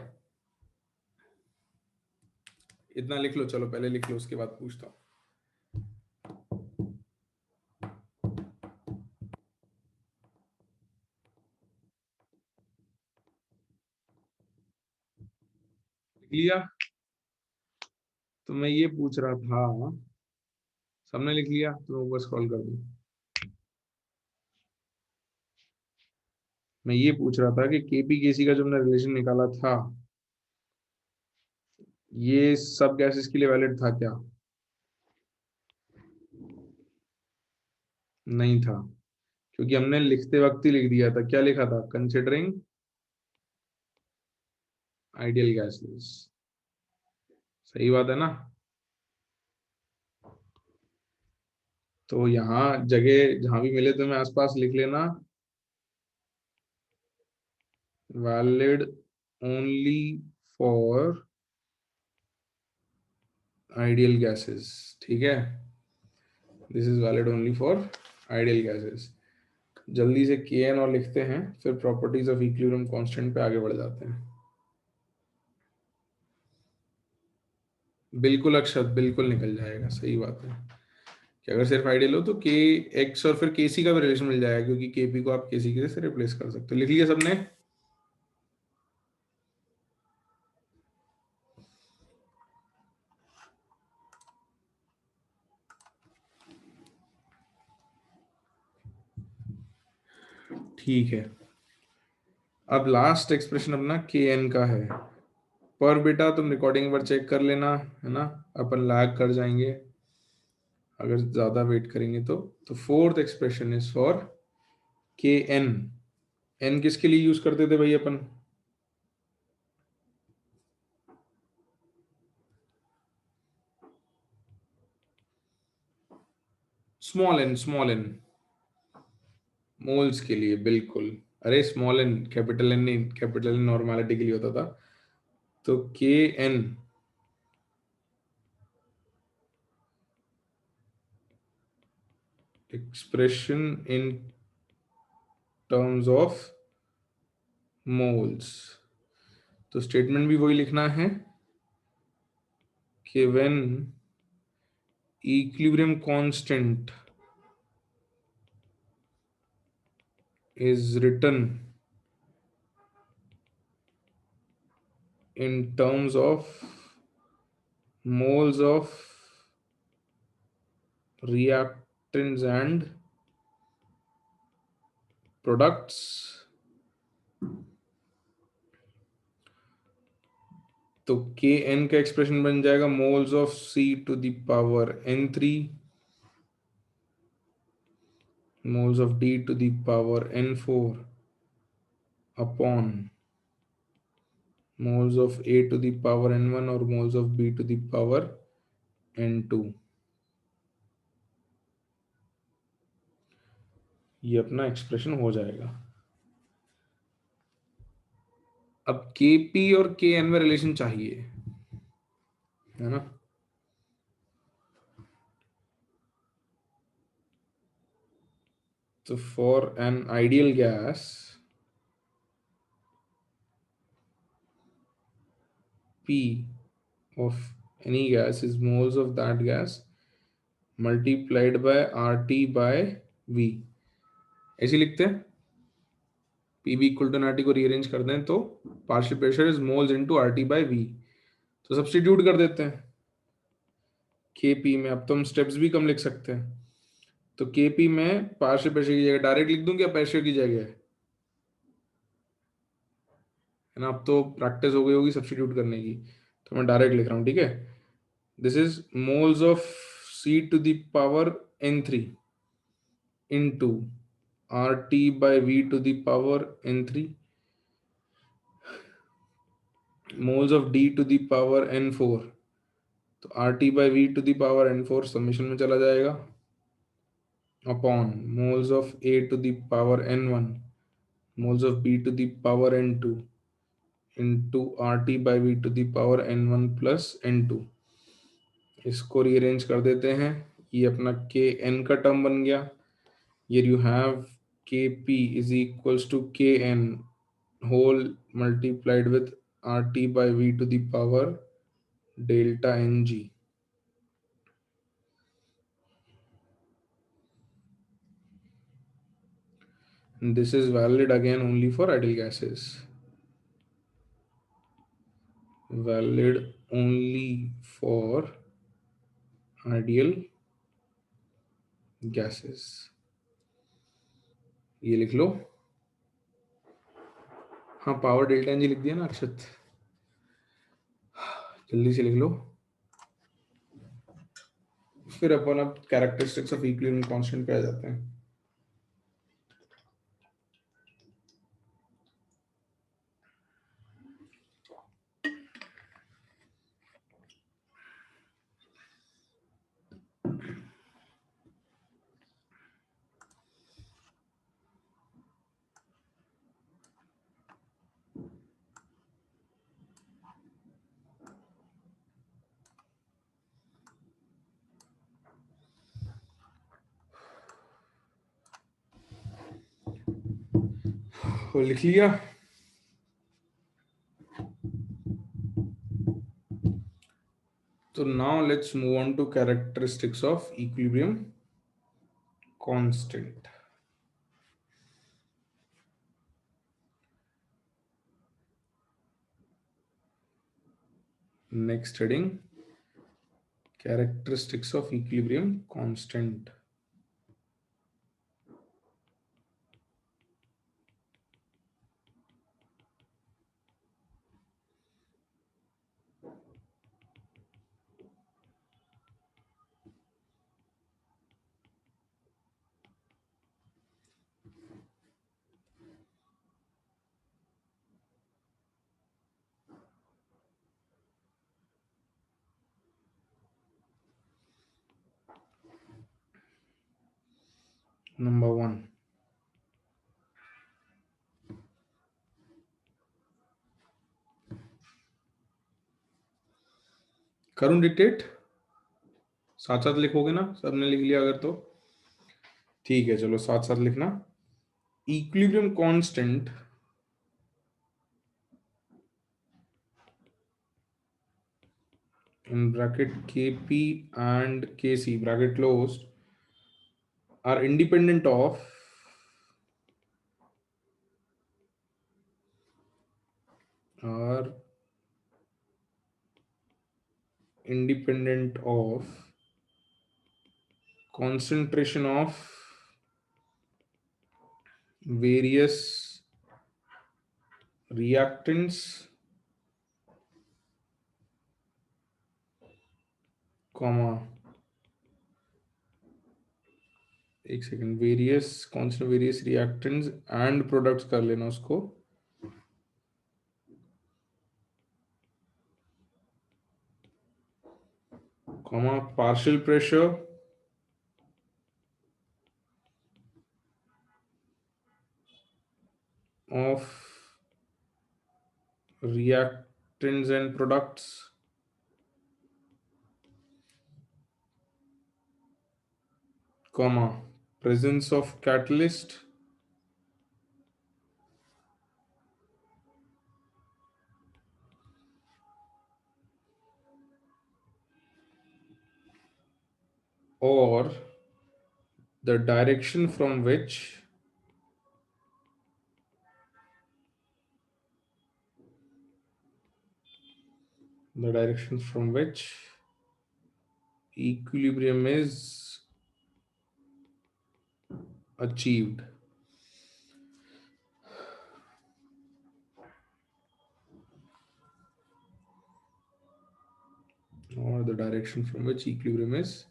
इतना लिख लो, चलो पहले लिख लो, उसके बाद पूछता हूँ। लिख लिया? तो मैं ये पूछ रहा था, सबने लिख लिया? तो ऊपर स्क्रॉल कर दूं। मैं ये पूछ रहा था कि केपी केसी का जो हमने रिलेशन निकाला था ये सब गैसेस के लिए वैलिड था क्या? नहीं था, क्योंकि हमने लिखते वक्त ही लिख दिया था। क्या लिखा था? Considering ideal gases. सही बात है ना? तो यहाँ जगह जहां भी मिले तुम्हें आसपास लिख लेना valid only for ideal gases. ठीक है, this is valid only for ideal gases. जल्दी से के एन और लिखते हैं, फिर प्रॉपर्टीज ऑफ इक्विलिब्रियम कांस्टेंट पे आगे बढ़ जाते हैं। बिल्कुल अक्षत, बिल्कुल निकल जाएगा। सही बात है कि अगर सिर्फ आइडियल हो तो के एक्स और फिर केसी का भी रिलेशन मिल जाएगा, क्योंकि केपी को आप केसी के से रिप्लेस कर सकते हो। लिख लिया सबने? ठीक है, अब लास्ट एक्सप्रेशन अपना के एन का है। पर बेटा तुम रिकॉर्डिंग पर चेक कर लेना, है ना, अपन लैग कर जाएंगे अगर ज्यादा वेट करेंगे तो fourth expression is for K N. N किसके लिए यूज करते थे भाई अपन? Small N, small N moles के लिए, बिल्कुल। अरे स्मॉल एन, कैपिटल एन नहीं, कैपिटल एन नॉर्मैलिटी के लिए होता था। तो K N expression in terms of moles. तो स्टेटमेंट भी वही लिखना है कि when equilibrium constant is written in terms of moles of reactants and products, तो के एन का एक्सप्रेशन बन जाएगा moles of C to the power n3 moles of d to the power n4 upon moles of a to the power n1 और moles of b to the power n2। ये अपना expression हो जाएगा। अब के P और के N में रिलेशन चाहिए, है ना? तो for an ideal gas P of any gas is moles of that gas multiplied by RT by V। ऐसे लिखते हैं, P V equal to n R T को रीअरेंज कर दें तो partial pressure is moles into R T by V. तो substitute कर देते हैं के पी में। अब तो हम स्टेप्स भी कम लिख सकते हैं। तो के पी में पार्शियल प्रेशर की जगह डायरेक्ट लिख दूं क्या प्रेशर की जगह? है ना। अब तो प्रैक्टिस हो गई होगी सब्स्टिट्यूट करने की, तो मैं डायरेक्ट लिख रहा हूँ, ठीक है। This is moles of C⁻n3 into RT/V⁻n3 moles of D⁻n4, तो RT/V⁻n4 समेशन में चला जाएगा, upon moles of A⁻n1 moles of B⁻n2 into RT/V⁻n1 plus n2। इसको रीअरेंज कर देते हैं, ये अपना Kn का टर्म बन गया। Here you have Kp is equals to Kn whole multiplied with RT/V⁻delta Ng। And this is valid again only for ideal gases. Valid only for ideal gases। ये लिख लो। हाँ, पावर डेल्टा एनजी लिख दिया ना अक्षत, जल्दी से लिख लो। फिर अपन अब कैरेक्टरिस्टिक्स ऑफ इक्विलिब्रियम कांस्टेंट पे आ जाते हैं। वो लिख लिया। So now let's move on to characteristics of equilibrium constant. Next heading, characteristics of equilibrium constant. Number 1, करूं डिक्टेट? साथ साथ लिखोगे ना? सबने लिख लिया अगर तो ठीक है, चलो साथ साथ लिखना। Equilibrium constant in bracket Kp and Kc bracket closed are independent of are independent of concentration of various reactants, comma, एक सेकेंड, वेरियस कौन से वेरियस रिएक्टेंट्स एंड प्रोडक्ट्स कर लेना उसको, comma, partial pressure of reactants and products, comma, presence of catalyst or the direction from which equilibrium is achieved। or the direction from which equilibrium is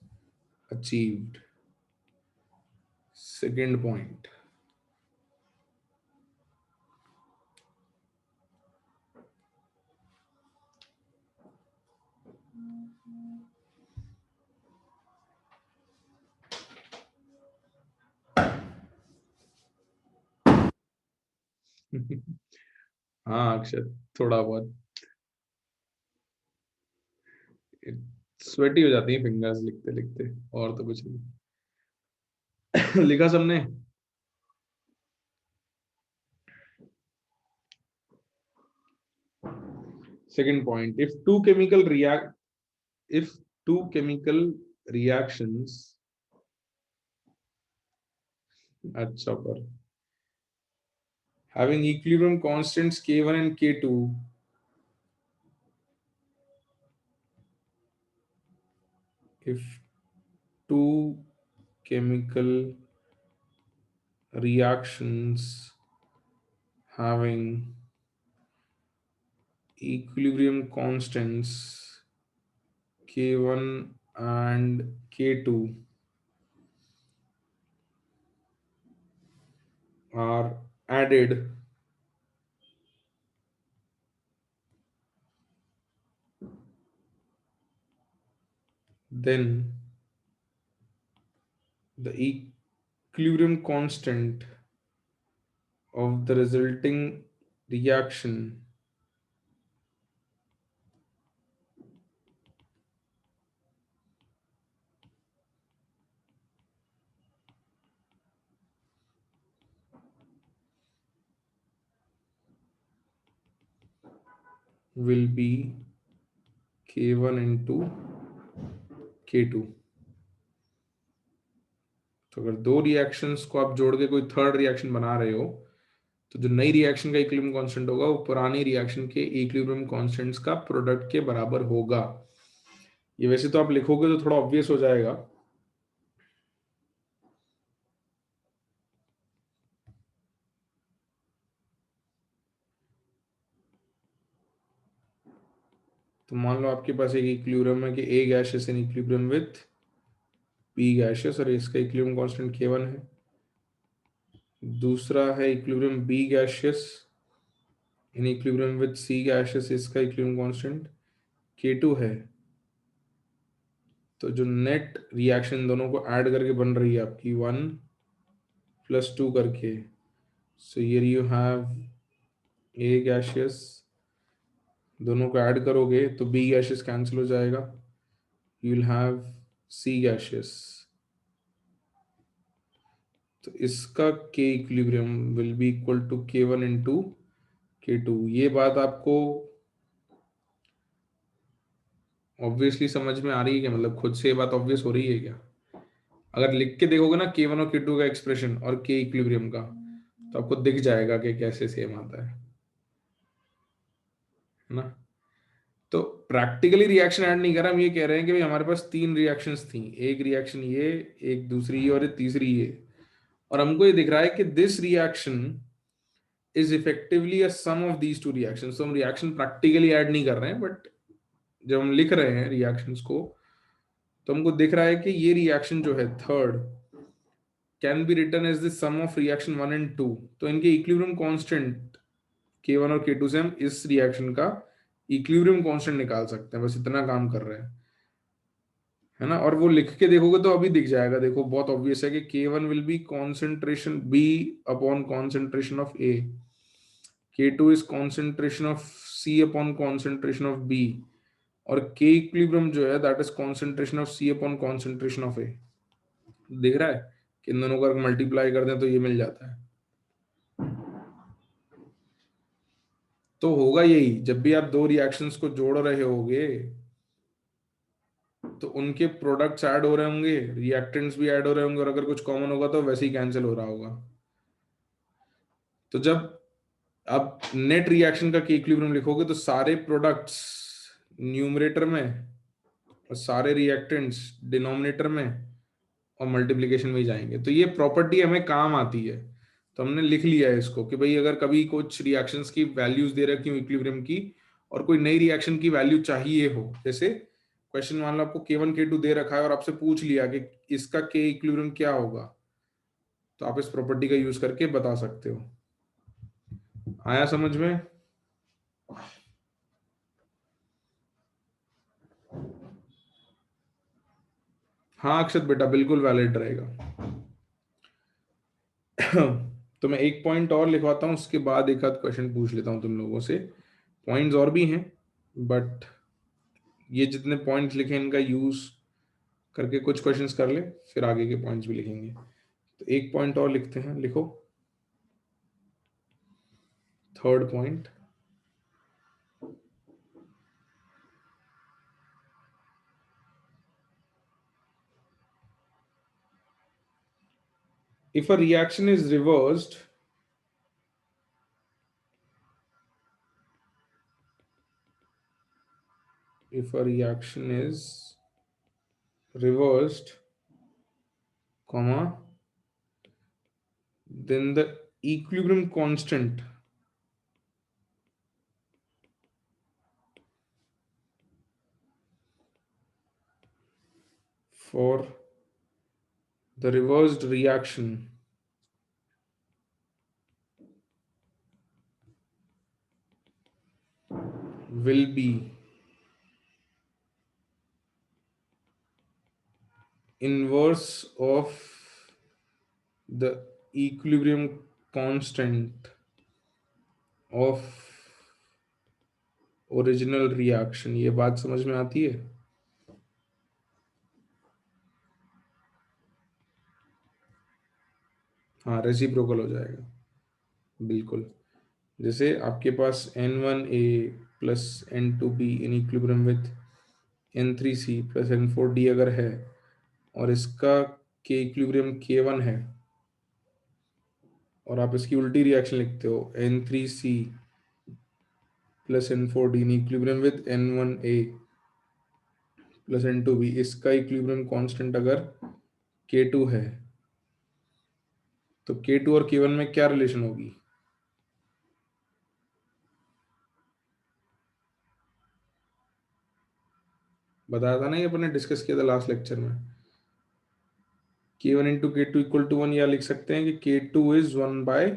achieved. Second point. हाँ अक्षर, थोड़ा बहुत sweaty हो जाती है फिंगर्स लिखते लिखते, और तो कुछ नहीं। लिखा सबने? Second point, if two chemical reactions, अच्छा पर having equilibrium constants K1 and K2, if two chemical reactions having equilibrium constants K1 and K2 are added, then the equilibrium constant of the resulting reaction will be K1 into K2। तो अगर दो reactions को आप जोड़ के कोई third reaction बना रहे हो, तो जो नई रिएक्शन का इक्विलिब्रियम कांस्टेंट होगा वो पुरानी रिएक्शन के इक्विलिब्रियम कांस्टेंट्स का प्रोडक्ट के बराबर होगा। ये वैसे तो आप लिखोगे तो थोड़ा ऑब्वियस हो जाएगा, तो मान लो आपके पास एक इक्विलिब्रियम है कि A gaseous in equilibrium with P gaseous, और इसका इक्विलिब्रियम कांस्टेंट K1 है। दूसरा है equilibrium B gaseous in equilibrium with C gaseous, इसका इक्विलिब्रियम कांस्टेंट K2 है। तो जो नेट रिएक्शन दोनों को ऐड करके बन रही है आपकी 1+2 करके, so here you have a gaseous, दोनों को ऐड करोगे तो बी गैसियस कैंसिल हो जाएगा, you will have C gaseous. तो इसका K equilibrium will be equal to K1 into K2। ये बात आपको ऑब्वियसली समझ में आ रही है क्या? मतलब खुद से ये बात ऑब्वियस हो रही है क्या? अगर लिख के देखोगे ना K1 और K2 का एक्सप्रेशन और के इक्विलिब्रियम का, तो आपको दिख जाएगा कि कैसे सेम आता है ना? तो प्रैक्टिकली रिएक्शन ऐड नहीं कर रहा, हम ये कह रहे हैं कि भाई हमारे पास तीन रिएक्शंस थी, एक रिएक्शन ये, एक दूसरी ये और एक तीसरी ये, और हमको ये दिख रहा है कि this reaction is effectively a sum of these two reactions. तो हम रिएक्शन प्रैक्टिकली ऐड नहीं कर रहे हैं, बट जब हम लिख रहे हैं रिएक्शंस को तो हमको दिख रहा है कि ये रिएक्शन जो है third can be written as the sum of reaction 1 and 2। तो इनके इक्विलिब्रियम कांस्टेंट K1 और K2 से हम इस रिएक्शन का इक्विलिब्रियम कांस्टेंट निकाल सकते हैं, बस इतना काम कर रहे हैं, है ना? और वो लिख के देखोगे तो अभी दिख जाएगा, देखो बहुत ऑब्वियस है कि K1 will be concentration B upon concentration of A, K2 is concentration of C upon concentration of B, और K इक्विलिब्रियम जो है that is concentration of C upon concentration of A। दिख रहा है कि इन दोनों का मल्टीप्लाई कर दें तो ये मिल जाता है। तो होगा यही, जब भी आप दो रिएक्शंस को जोड़ रहे होगे तो उनके प्रोडक्ट्स ऐड हो रहे होंगे, रिएक्टेंट्स भी ऐड हो रहे होंगे, और अगर कुछ कॉमन होगा तो वैसे ही कैंसिल हो रहा होगा। तो जब आप नेट रिएक्शन का इक्विलिब्रियम लिखोगे तो सारे प्रोडक्ट्स न्यूमरेटर में और सारे रिएक्टेंट्स डिनोमिनेटर में और मल्टीप्लिकेशन में ही जाएंगे। तो ये प्रॉपर्टी हमें काम आती है, तो हमने लिख लिया है इसको कि भाई अगर कभी कुछ रिएक्शंस की वैल्यूज दे रखी हो इक्विलिब्रियम की और कोई नई रिएक्शन की वैल्यू चाहिए हो, जैसे क्वेश्चन मान लो आपको K1 K2 दे रखा है और आपसे पूछ लिया कि इसका K इक्विलिब्रियम क्या होगा, तो आप इस प्रॉपर्टी का यूज करके बता सकते हो। आया समझ में? हाँ अक्षत बेटा, बिल्कुल वैलिड रहेगा। तो मैं एक पॉइंट और लिखवाता हूँ, उसके बाद एक आध क्वेश्चन पूछ लेता हूँ तुम लोगों से। पॉइंट्स और भी हैं, बट ये जितने पॉइंट्स लिखे इनका यूज करके कुछ क्वेश्चंस कर ले, फिर आगे के पॉइंट्स भी लिखेंगे। तो एक पॉइंट और लिखते हैं, लिखो। Third point, if a reaction is reversed, if a reaction is reversed, comma, then the equilibrium constant for the reversed reaction will be inverse of the equilibrium constant of original reaction. ये बात समझ में आती है? हाँ, reciprocal हो जाएगा, बिल्कुल। जैसे आपके पास N1A plus N2B in equilibrium with N3C plus N4D अगर है, और इसका के इक्विलिब्रियम K1 है, और आप इसकी उल्टी रिएक्शन लिखते हो N3C plus N4D in equilibrium with N1A plus N2B, इसका इक्विलिब्रियम कांस्टेंट अगर K2 है, तो K2 और K1 में क्या रिलेशन होगी? बताया था ना, ये अपने डिस्कस किया था लास्ट लेक्चर में। K1 into K2 equal to 1, या लिख सकते हैं कि K2 इज 1 बाय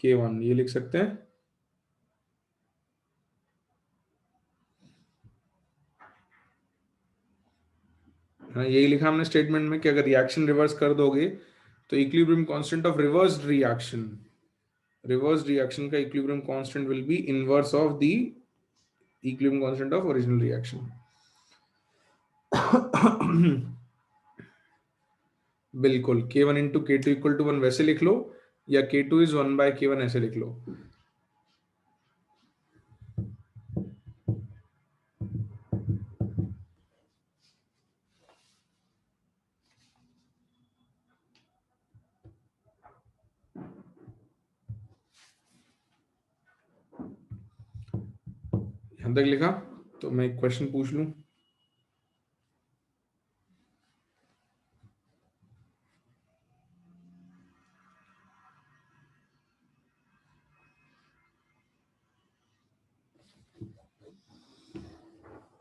K1, ये लिख सकते हैं। हाँ, यही लिखा हमने स्टेटमेंट में कि अगर रिएक्शन रिवर्स कर दोगे तो equilibrium constant of reversed reaction का equilibrium constant will be inverse of the equilibrium constant of original reaction. बिल्कुल, K1 into K2 equal to 1 वैसे लिख लो, या K2 इज 1 बाय K1 ऐसे लिख लो। यहां तक लिखा? तो मैं एक क्वेश्चन पूछ लूं।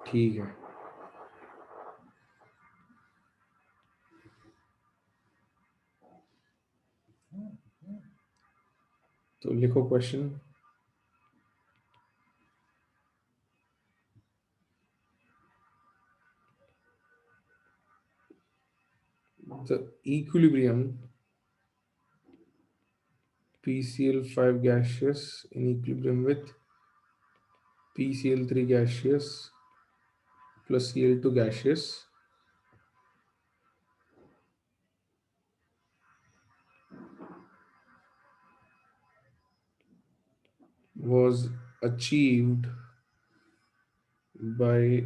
ठीक है, तो लिखो question. The equilibrium PCl5 gaseous in equilibrium with PCl3 gaseous plus Cl2 gaseous was achieved by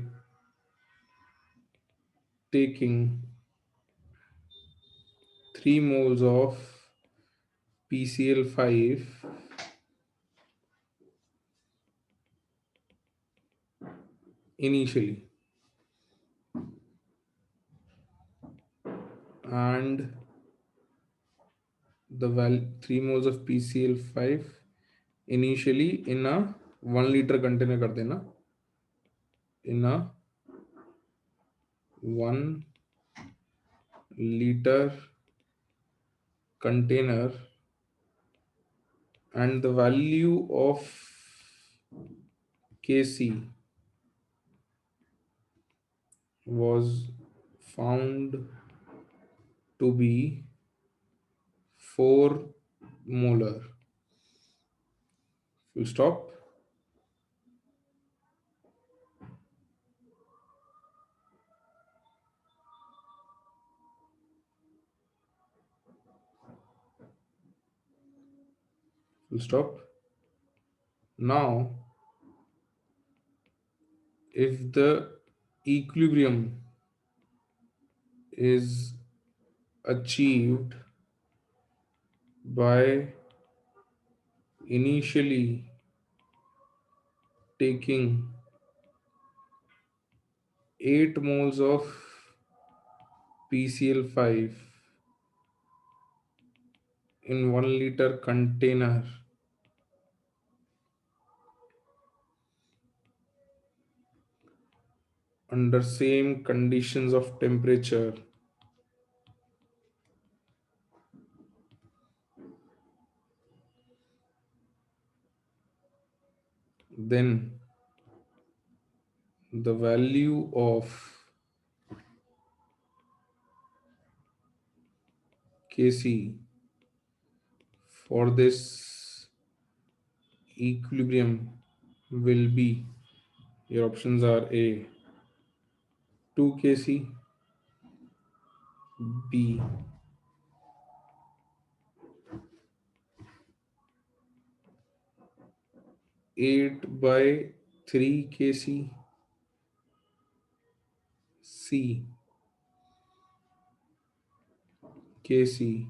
taking 3 moles of PCl5 initially and the 3 moles of PCl5 initially in a 1 liter container कर देना, in a 1 liter container and the value of Kc was found to be 4 molar. Full stop. Full stop. Now, if the equilibrium is achieved by initially taking 8 moles of PCl5 in 1 liter container under same conditions of temperature, then the value of Kc for this equilibrium will be, your options are A 2 Kc, B 8/3 Kc, C Kc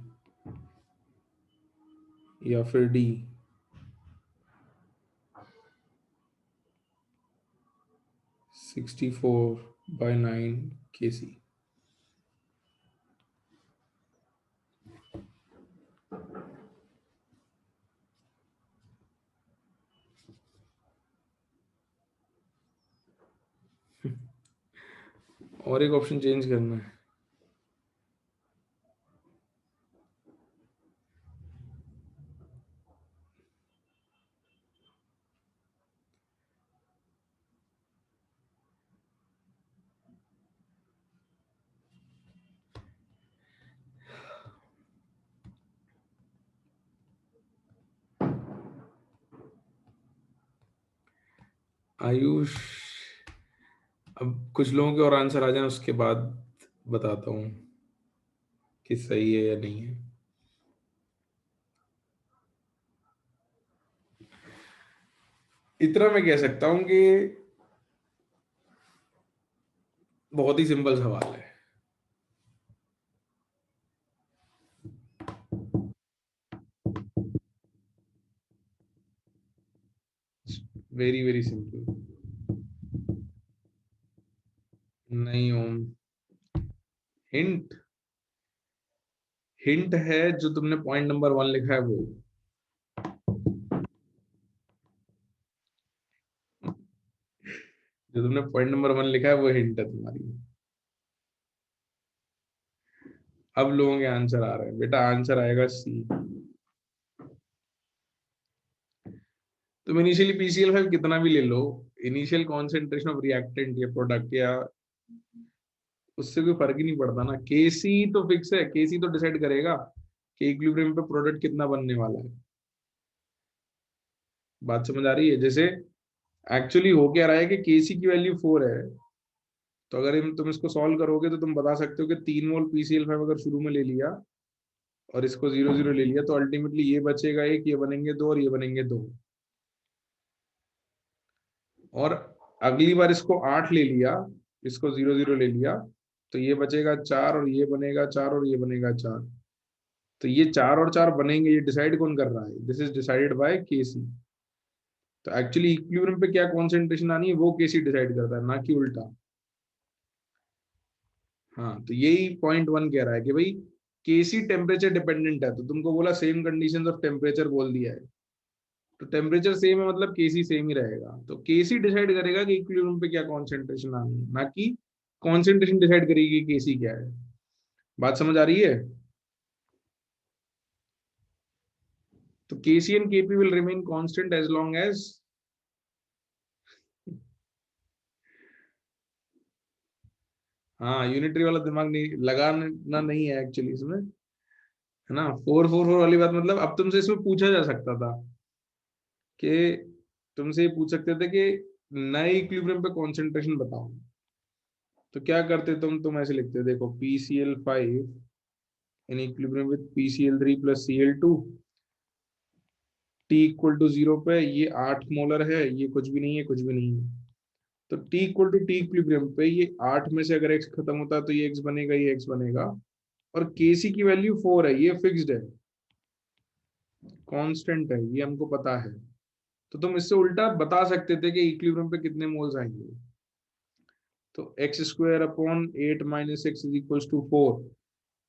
या फिर D 64/9 Kc। और एक option change करना है। आयुष, अब कुछ लोगों के और आंसर आ जाए उसके बाद बताता हूँ कि सही है या नहीं है। इतना मैं कह सकता हूँ कि बहुत ही सिंपल सवाल है। Very very simple. नहीं ओम, हिंट हिंट है जो तुमने पॉइंट नंबर 1 लिखा है वो। जो तुमने पॉइंट नंबर 1 लिखा है वो हिंट है तुम्हारी। अब लोगों के आंसर आ रहे हैं बेटा, आंसर आएगा सी। तुम इनिशियली PCl5 कितना भी ले लो, इनिशियल कॉन्सेंट्रेशन ऑफ रिएक्टेंट या प्रोडक्ट या उससे कोई फर्क ही नहीं पड़ता ना। Kc तो फिक्स है, Kc तो डिसाइड करेगा कि इक्विलिब्रियम पे प्रोडक्ट कितना बनने वाला है। बात समझ आ रही है? जैसे एक्चुअली हो क्या रहा है कि Kc की वैल्यू 4 है, तो अगर तुम इसको सॉल्व करोगे तो तुम बता सकते हो कि 3 मोल PCl5 अगर शुरू में ले लिया और इसको 0 0 ले लिया तो अल्टीमेटली ये बचेगा एक, ये बनेंगे 2 और ये बनेंगे 2। और अगली बार इसको 8 ले लिया, इसको 0 0 ले लिया, तो ये बचेगा 4 और ये बनेगा 4 और ये बनेगा 4। तो ये 4 और 4 बनेंगे, ये डिसाइड कौन कर रहा है? This is decided by Kc। तो एक्चुअली इक्विलिब्रियम पे क्या कॉन्सेंट्रेशन आनी है वो Kc डिसाइड करता है, ना कि उल्टा। हाँ, तो यही पॉइंट 1 कह रहा है कि भाई Kc टेम्परेचर डिपेंडेंट है, तो तुमको बोला सेम कंडीशंस ऑफ टेम्परेचर बोल दिया है, तो टेम्परेचर सेम है मतलब Kc सेम ही रहेगा। तो Kc डिसाइड करेगा कि इक्विलिब्रियम पे क्या कॉन्सेंट्रेशन आनी है, ना कि कॉन्सेंट्रेशन डिसाइड करेगी कि केसी क्या है। बात समझ आ रही है? तो KC and KP will remain constant as long as, हाँ यूनिटरी वाला दिमाग नहीं लगाना नहीं है एक्चुअली इसमें, है ना। 4 4 4 वाली बात मतलब अब तुमसे इसमें पूछा जा सकता था कि तुमसे ये पूछ सकते थे कि नए इक्विलिब्रियम पे कॉन्सेंट्रेशन बताओ, तो क्या करते तुम ऐसे लिखते, देखो PCl5 in equilibrium with PCl3 plus Cl2, T equal to 0 पे ये 8 मोलर है, ये कुछ भी नहीं है, कुछ भी नहीं है। तो T equal to T equilibrium पे ये 8 में से अगर x खत्म होता है तो ये x बनेगा, ये x बनेगा। और केसी की वैल्यू 4 है, ये फिक्स्ड है, कांस्टेंट है, ये हमको पता है। तो तुम इससे उल्टा बता सकते थे कि इक्विलिब्रियम पे कितने मोल्स आएंगे। तो x² / 8 - x is equal to 4,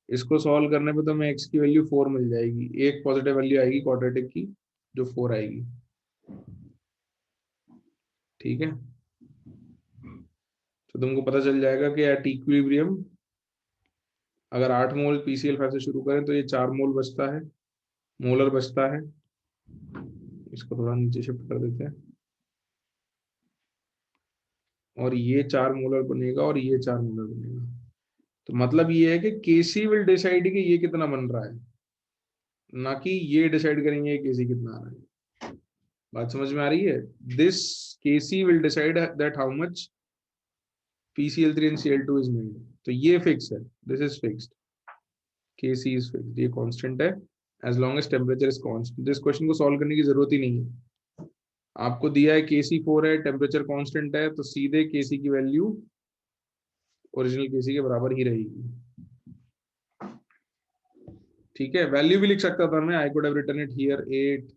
इसको सॉल्व करने पे तुम्हें x की वैल्यू 4 मिल जाएगी, एक पॉजिटिव वैल्यू आएगी क्वाड्रेटिक की जो 4 आएगी। ठीक है, तो तुमको पता चल जाएगा कि एट इक्विलिब्रियम अगर 8 मोल PCl5 से शुरू करें तो ये 4 मोल बचता है, मोलर बचता है। इसको थोड़ा नीचे शिफ्ट कर देते हैं, और ये 4 मोलर बनेगा और ये 4 मोलर बनेगा। तो मतलब ये है कि केसी विल डिसाइड कि ये कितना बन रहा है, ना कि ये डिसाइड करेंगे केसी कितना आ रहा है। बात समझ में आ रही है? This Kc will decide that how much PCl3 and Cl2 is made. तो ये फिक्स है, this is fixed, Kc is fixed, ये कांस्टेंट है as long as temperature is constant. इस क्वेश्चन को सॉल्व करने की जरूरत ही नहीं है, आपको दिया है केसी 4 है, टेम्परेचर कांस्टेंट है, तो सीधे केसी की वैल्यू ओरिजिनल केसी के बराबर ही रहेगी। ठीक है, वैल्यू भी लिख सकता था मैं, I could have written it here 8,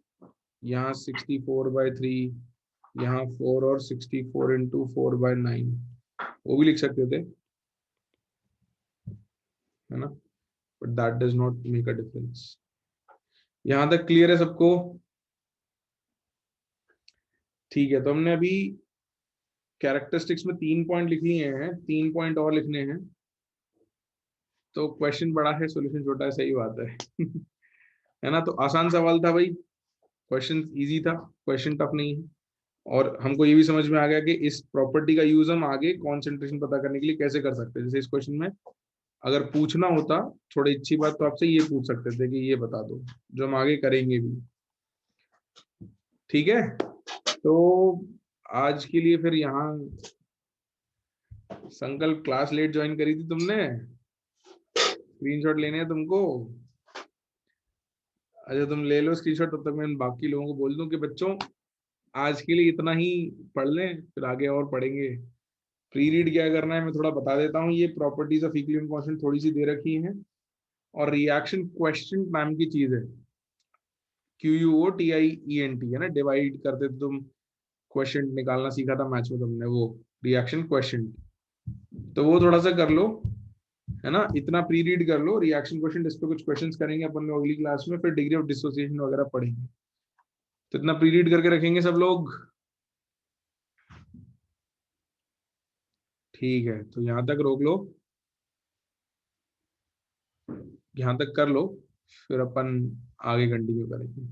यहाँ 64/3, यहाँ 4 और 64 इंटू 4/9, वो भी लिख सकते थे, है ना। But that does not make a difference. यहां तक क्लियर है सबको? ठीक है, तो हमने अभी कैरेक्टरिस्टिक्स में 3 पॉइंट लिख लिए हैं, 3 पॉइंट और लिखने हैं। तो क्वेश्चन बड़ा है, सॉल्यूशन छोटा है, सही बात है है ना। तो आसान सवाल था भाई, क्वेश्चन इजी था, क्वेश्चन टफ नहीं है। और हमको ये भी समझ में आ गया कि इस प्रॉपर्टी का यूज हम आगे कॉन्सेंट्रेशन पता करने के लिए कैसे कर सकते हैं। जैसे इस क्वेश्चन में अगर पूछना होता थोड़ी अच्छी बात, तो आपसे ये पूछ सकते थे कि ये बता दो, जो हम आगे करेंगे भी। ठीक है, तो आज के लिए फिर यहाँ संकल्प क्लास लेट ज्वाइन करी थी तुमने, स्क्रीनशॉट लेने हैं तुमको। अच्छा तुम ले लो स्क्रीनशॉट, तब तक मैं बाकी लोगों को बोल दूं कि बच्चों आज के लिए इतना ही पढ़ लें, फिर आगे और पढ़ेंगे। प्री रीड क्या करना है मैं थोड़ा बता देता हूँ। ये प्रॉपर्टीज ऑफ इक्विलिब्रियम कांस्टेंट थोड़ी सी दे रखी हैं, और रिएक्शन क्वेश्चन नाम की चीज है, QUOTIENT, है ना, डिवाइड करते थे तुम, क्वेश्चन निकालना सीखा था मैथ्स में तुमने, वो रिएक्शन क्वेश्चन। तो वो थोड़ा सा कर लो, है ना, इतना प्री रीड कर लो रिएक्शन क्वेश्चन, इस पे कुछ क्वेश्चंस करेंगे अपन लोग अगली क्लास में, फिर डिग्री ऑफ डिसोसिएशन वगैरह पढ़ेंगे। तो इतना प्री रीड करके रखेंगे सब लोग। ठीक है, तो यहाँ तक रोक लो, यहाँ तक कर लो, फिर अपन आगे कंटिन्यू करेंगे।